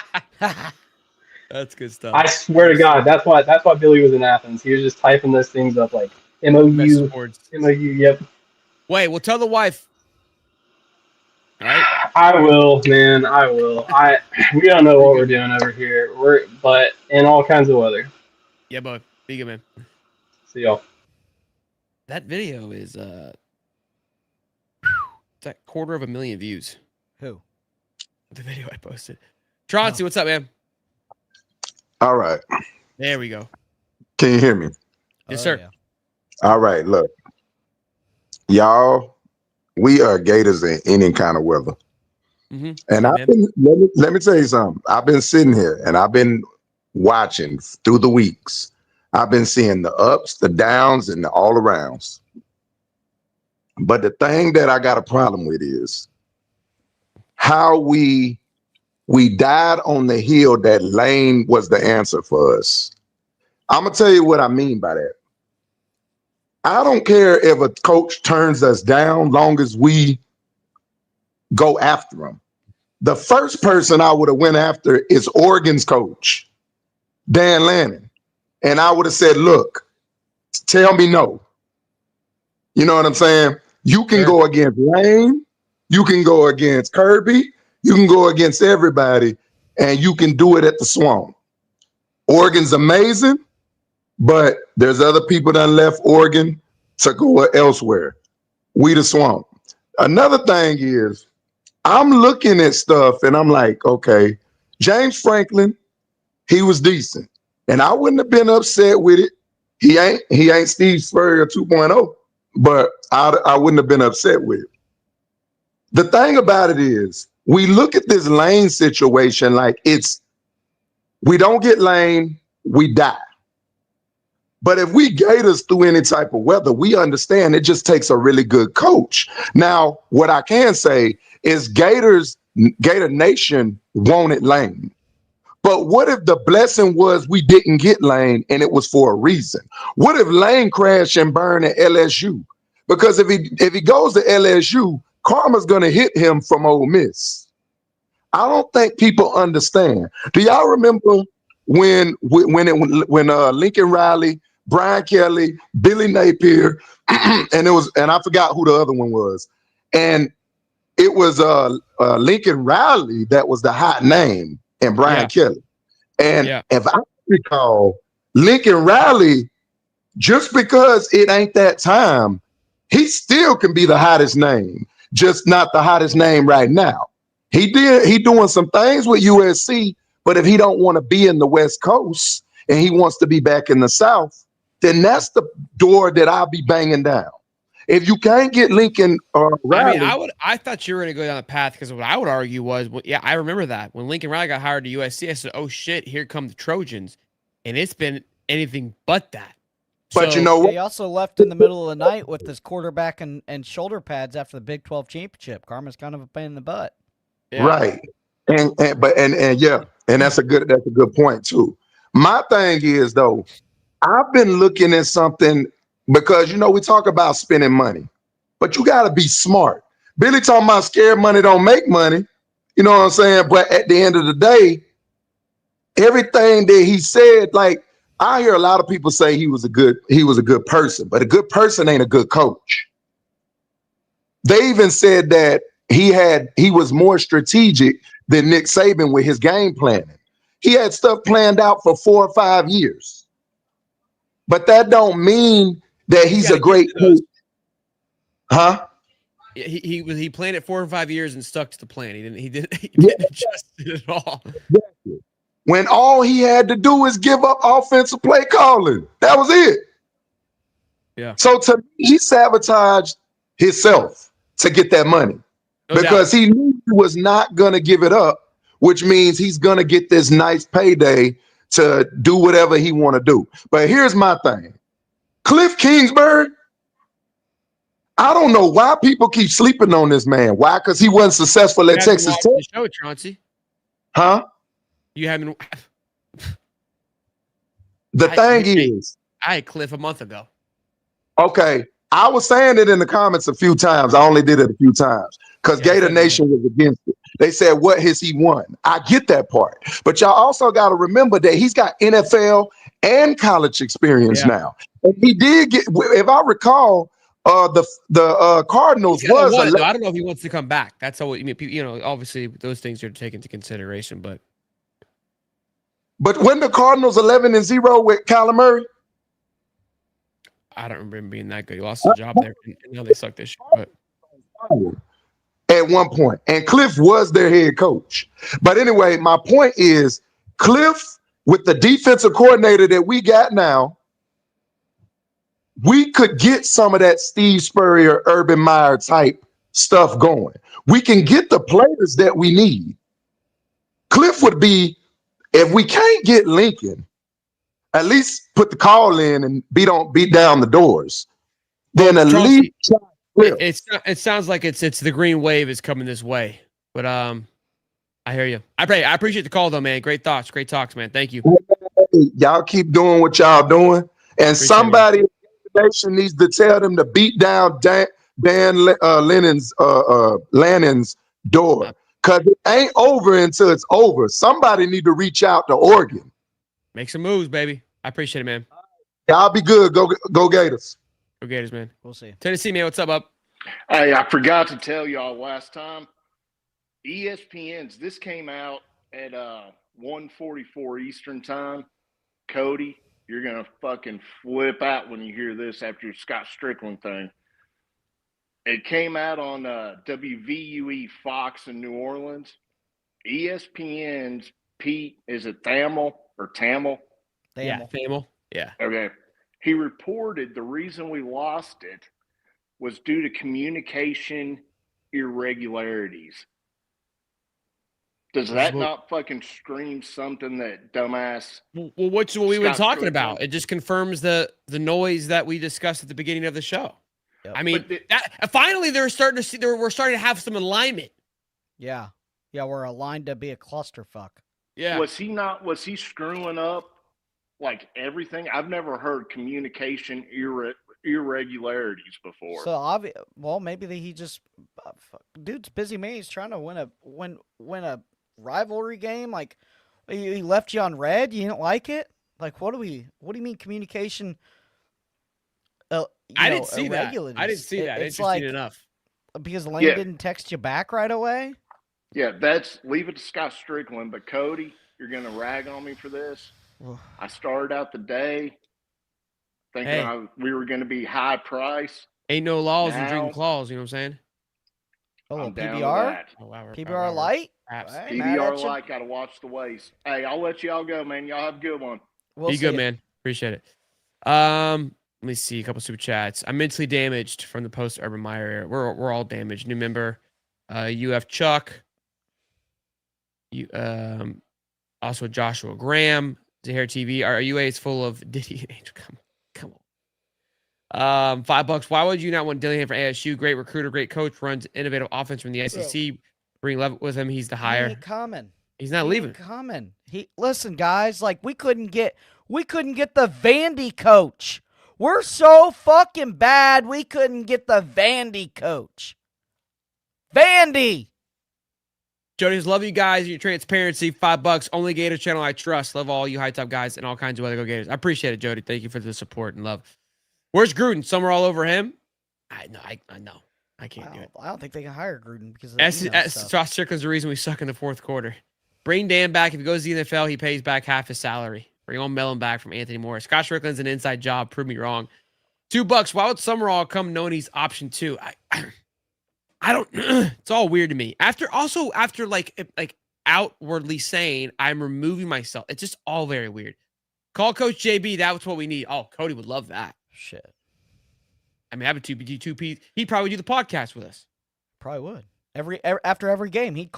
That's good stuff. I swear to God, that's why Billy was in Athens. He was just typing those things up like MOU, MOU. Yep. Wait, well, tell the wife. All right. I will, man. I will. We don't know what we're doing over here. But in all kinds of weather. Yeah, bud. Be good, man. See y'all. That video is it's like 250,000 views. Who? The video I posted. Troncy, what's up, man? All right. There we go. Can you hear me? Yes, sir. Yeah. All right. Look, y'all, we are Gators in any kind of weather. Mm-hmm. And I've been, let me tell you something. I've been sitting here and I've been watching through the weeks. I've been seeing the ups, the downs, and the all arounds. But the thing that I got a problem with is how we died on the hill that Lane was the answer for us. I'm gonna tell you what I mean by that. I don't care if a coach turns us down, long as we go after him. The first person I would have went after is Oregon's coach, Dan Lanning. And I would have said, look, tell me no. You know what I'm saying? You can go against Lane, you can go against Kirby, you can go against everybody, and you can do it at the Swamp. Oregon's amazing, but there's other people that left Oregon to go elsewhere. We the Swamp. Another thing is, I'm looking at stuff and I'm like, okay, James Franklin, he was decent. And I wouldn't have been upset with it. He ain't Steve Spurrier 2.0, but I wouldn't have been upset with it. The thing about it is, we look at this Lane situation like we don't get Lane, we die. But if we Gators through any type of weather, we understand it just takes a really good coach. Now, what I can say is Gator Nation wanted Lane. But what if the blessing was we didn't get Lane and it was for a reason? What if Lane crashed and burned at LSU? Because if he goes to LSU, karma's gonna hit him from Ole Miss. I don't think people understand. Do y'all remember when Lincoln Riley, Brian Kelly, Billy Napier, and I forgot who the other one was, and it was Lincoln Riley that was the hot name, and Brian Kelly. And if I recall, Lincoln Riley, just because it ain't that time, he still can be the hottest name, just not the hottest name right now. He doing some things with USC, but if he don't want to be in the West Coast and he wants to be back in the South, then that's the door that I'll be banging down. If you can't get Lincoln Riley, I mean, I thought you were going to go down the path because what I would argue was, well, yeah, I remember that when Lincoln Riley got hired to USC, I said, oh shit, here come the Trojans, and it's been anything but that. But you know what? He also left in the middle of the night with his quarterback and shoulder pads after the Big 12 championship. Karma's kind of a pain in the butt. Yeah. Right. And that's a good point too. My thing is though, I've been looking at something because we talk about spending money, but you got to be smart. Billy talking about scared money don't make money. You know what I'm saying? But at the end of the day, everything that he said, like I hear a lot of people say he was a good person, but a good person ain't a good coach. They even said that he was more strategic than Nick Saban with his game planning. He had stuff planned out for 4 or 5 years. But that don't mean that he's a great coach. Huh? He planned it 4 or 5 years and stuck to the plan. He didn't adjust it at all. When all he had to do is give up offensive play calling. That was it. Yeah. So to me, he sabotaged himself to get that money. Because he knew he was not going to give it up, which means he's going to get this nice payday to do whatever he want to do. But here's my thing. Cliff Kingsbury, I don't know why people keep sleeping on this man. Why? Because he wasn't successful at Texas Tech. The show, Chauncey. Huh? You haven't. The thing is, I had Cliff a month ago. Okay, I was saying it in the comments a few times. I only did it a few times because Gator Nation was against it. They said, "What has he won?" I get that part, but y'all also got to remember that he's got NFL and college experience now, and he did get. If I recall, the Cardinals was. I don't know if he wants to come back. That's how you mean. You know, obviously those things are taken into consideration, but when the Cardinals 11-0 with Kyler Murray. I don't remember him being that good. He lost his job there, and now they suck this shit. But at one point, and Cliff was their head coach. But anyway, my point is, Cliff, with the defensive coordinator that we got now, we could get some of that Steve Spurrier, Urban Meyer type stuff going. We can get the players that we need. Cliff would be, if we can't get Lincoln, at least put the call in and beat down the doors. Then at least it sounds like it's the green wave is coming this way. But I hear you. I appreciate the call though, man. Great thoughts, great talks, man. Thank you. Y'all keep doing what y'all doing, and somebody in the nation needs to tell them to beat down Dan Lanning's door, because it ain't over until it's over. Somebody need to reach out to Oregon. Make some moves, baby. I appreciate it, man. Y'all be good. Go Gators. Go Gators, man. We'll see. Tennessee, man. What's up, up? Hey, I forgot to tell y'all last time. ESPN's, this came out at 1:44 Eastern time. Cody, you're going to fucking flip out when you hear this after your Scott Stricklin thing. It came out on WVUE Fox in New Orleans. ESPN's Pete, is it Thamel or Tamil? Yeah, Thamel. Yeah. Okay. He reported the reason we lost it was due to communication irregularities. Does that not fucking scream something that dumbass? Well, what's what we were talking about? It just confirms the noise that we discussed at the beginning of the show. Yep. I mean, finally we're starting to have some alignment. Yeah. Yeah, we're aligned to be a clusterfuck. Yeah. Was he screwing up like everything? I've never heard communication irregularities before. So well, maybe he just dude's busy man. He's trying to win a rivalry game. Like he left you on red. You didn't like it. Like what do you mean communication? I didn't see that. I didn't see that. It's like enough because Lane didn't text you back right away. Yeah, leave it to Scott Stricklin. But Cody, you're gonna rag on me for this. I started out the day thinking we were gonna be high price. Ain't no laws and drinking claws. You know what I'm saying? Oh, PBR. PBR light. PBR light. Got to watch the waist. Hey, I'll let y'all go, man. Y'all have a good one. Be good, man. Appreciate it. Let me see a couple super chats. I'm mentally damaged from the post Urban Meyer era. We're all damaged. New member, UF Chuck. Also Joshua Graham, Zahir TV. Our UA is full of Diddy and Angel. Come on. $5. Why would you not want Dillingham for ASU? Great recruiter, great coach, runs innovative offense from the SEC. Bring Levitt with him. He's the hire. He ain't coming. He's not leaving. Coming. Listen, guys. Like we couldn't get the Vandy coach. We're so fucking bad. We couldn't get the Vandy coach. Vandy. Jody's love you guys. Your transparency. $5. Only Gator channel I trust. Love all you high top guys and all kinds of other Go Gators. I appreciate it, Jody. Thank you for the support and love. Where's Gruden? Some are all over him. I know. I can't do it. I don't think they can hire Gruden because of the Josh Strickland's the reason we suck in the fourth quarter. Bring Dan back. If he goes to the NFL, he pays back half his salary. Bring on Mellon back from Anthony Morris. Scott Strickland's an inside job. Prove me wrong. $2. Why would Sumrall come knowing he's option 2? I don't. It's all weird to me. After like outwardly saying I'm removing myself, it's just all very weird. Call Coach JB. That's what we need. Oh, Cody would love that. Shit. I mean, have a 2P. He'd probably do the podcast with us. Probably would. After every game, he'd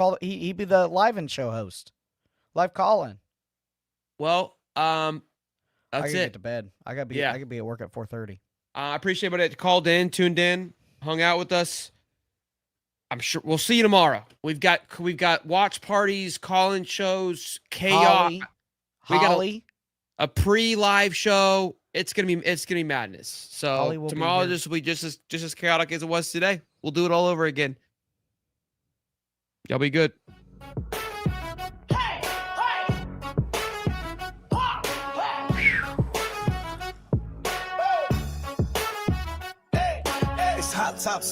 be the live-in show host, live call-in. Well, I that's gotta it. get to bed. I could be at work at 4:30. I appreciate everybody that called in, tuned in, hung out with us. I'm sure we'll see you tomorrow. We've got watch parties, call-in shows, chaos. We got a pre-live show. It's gonna be madness. So tomorrow will be just as chaotic as it was today. We'll do it all over again. Y'all be good. It's Hot Tops.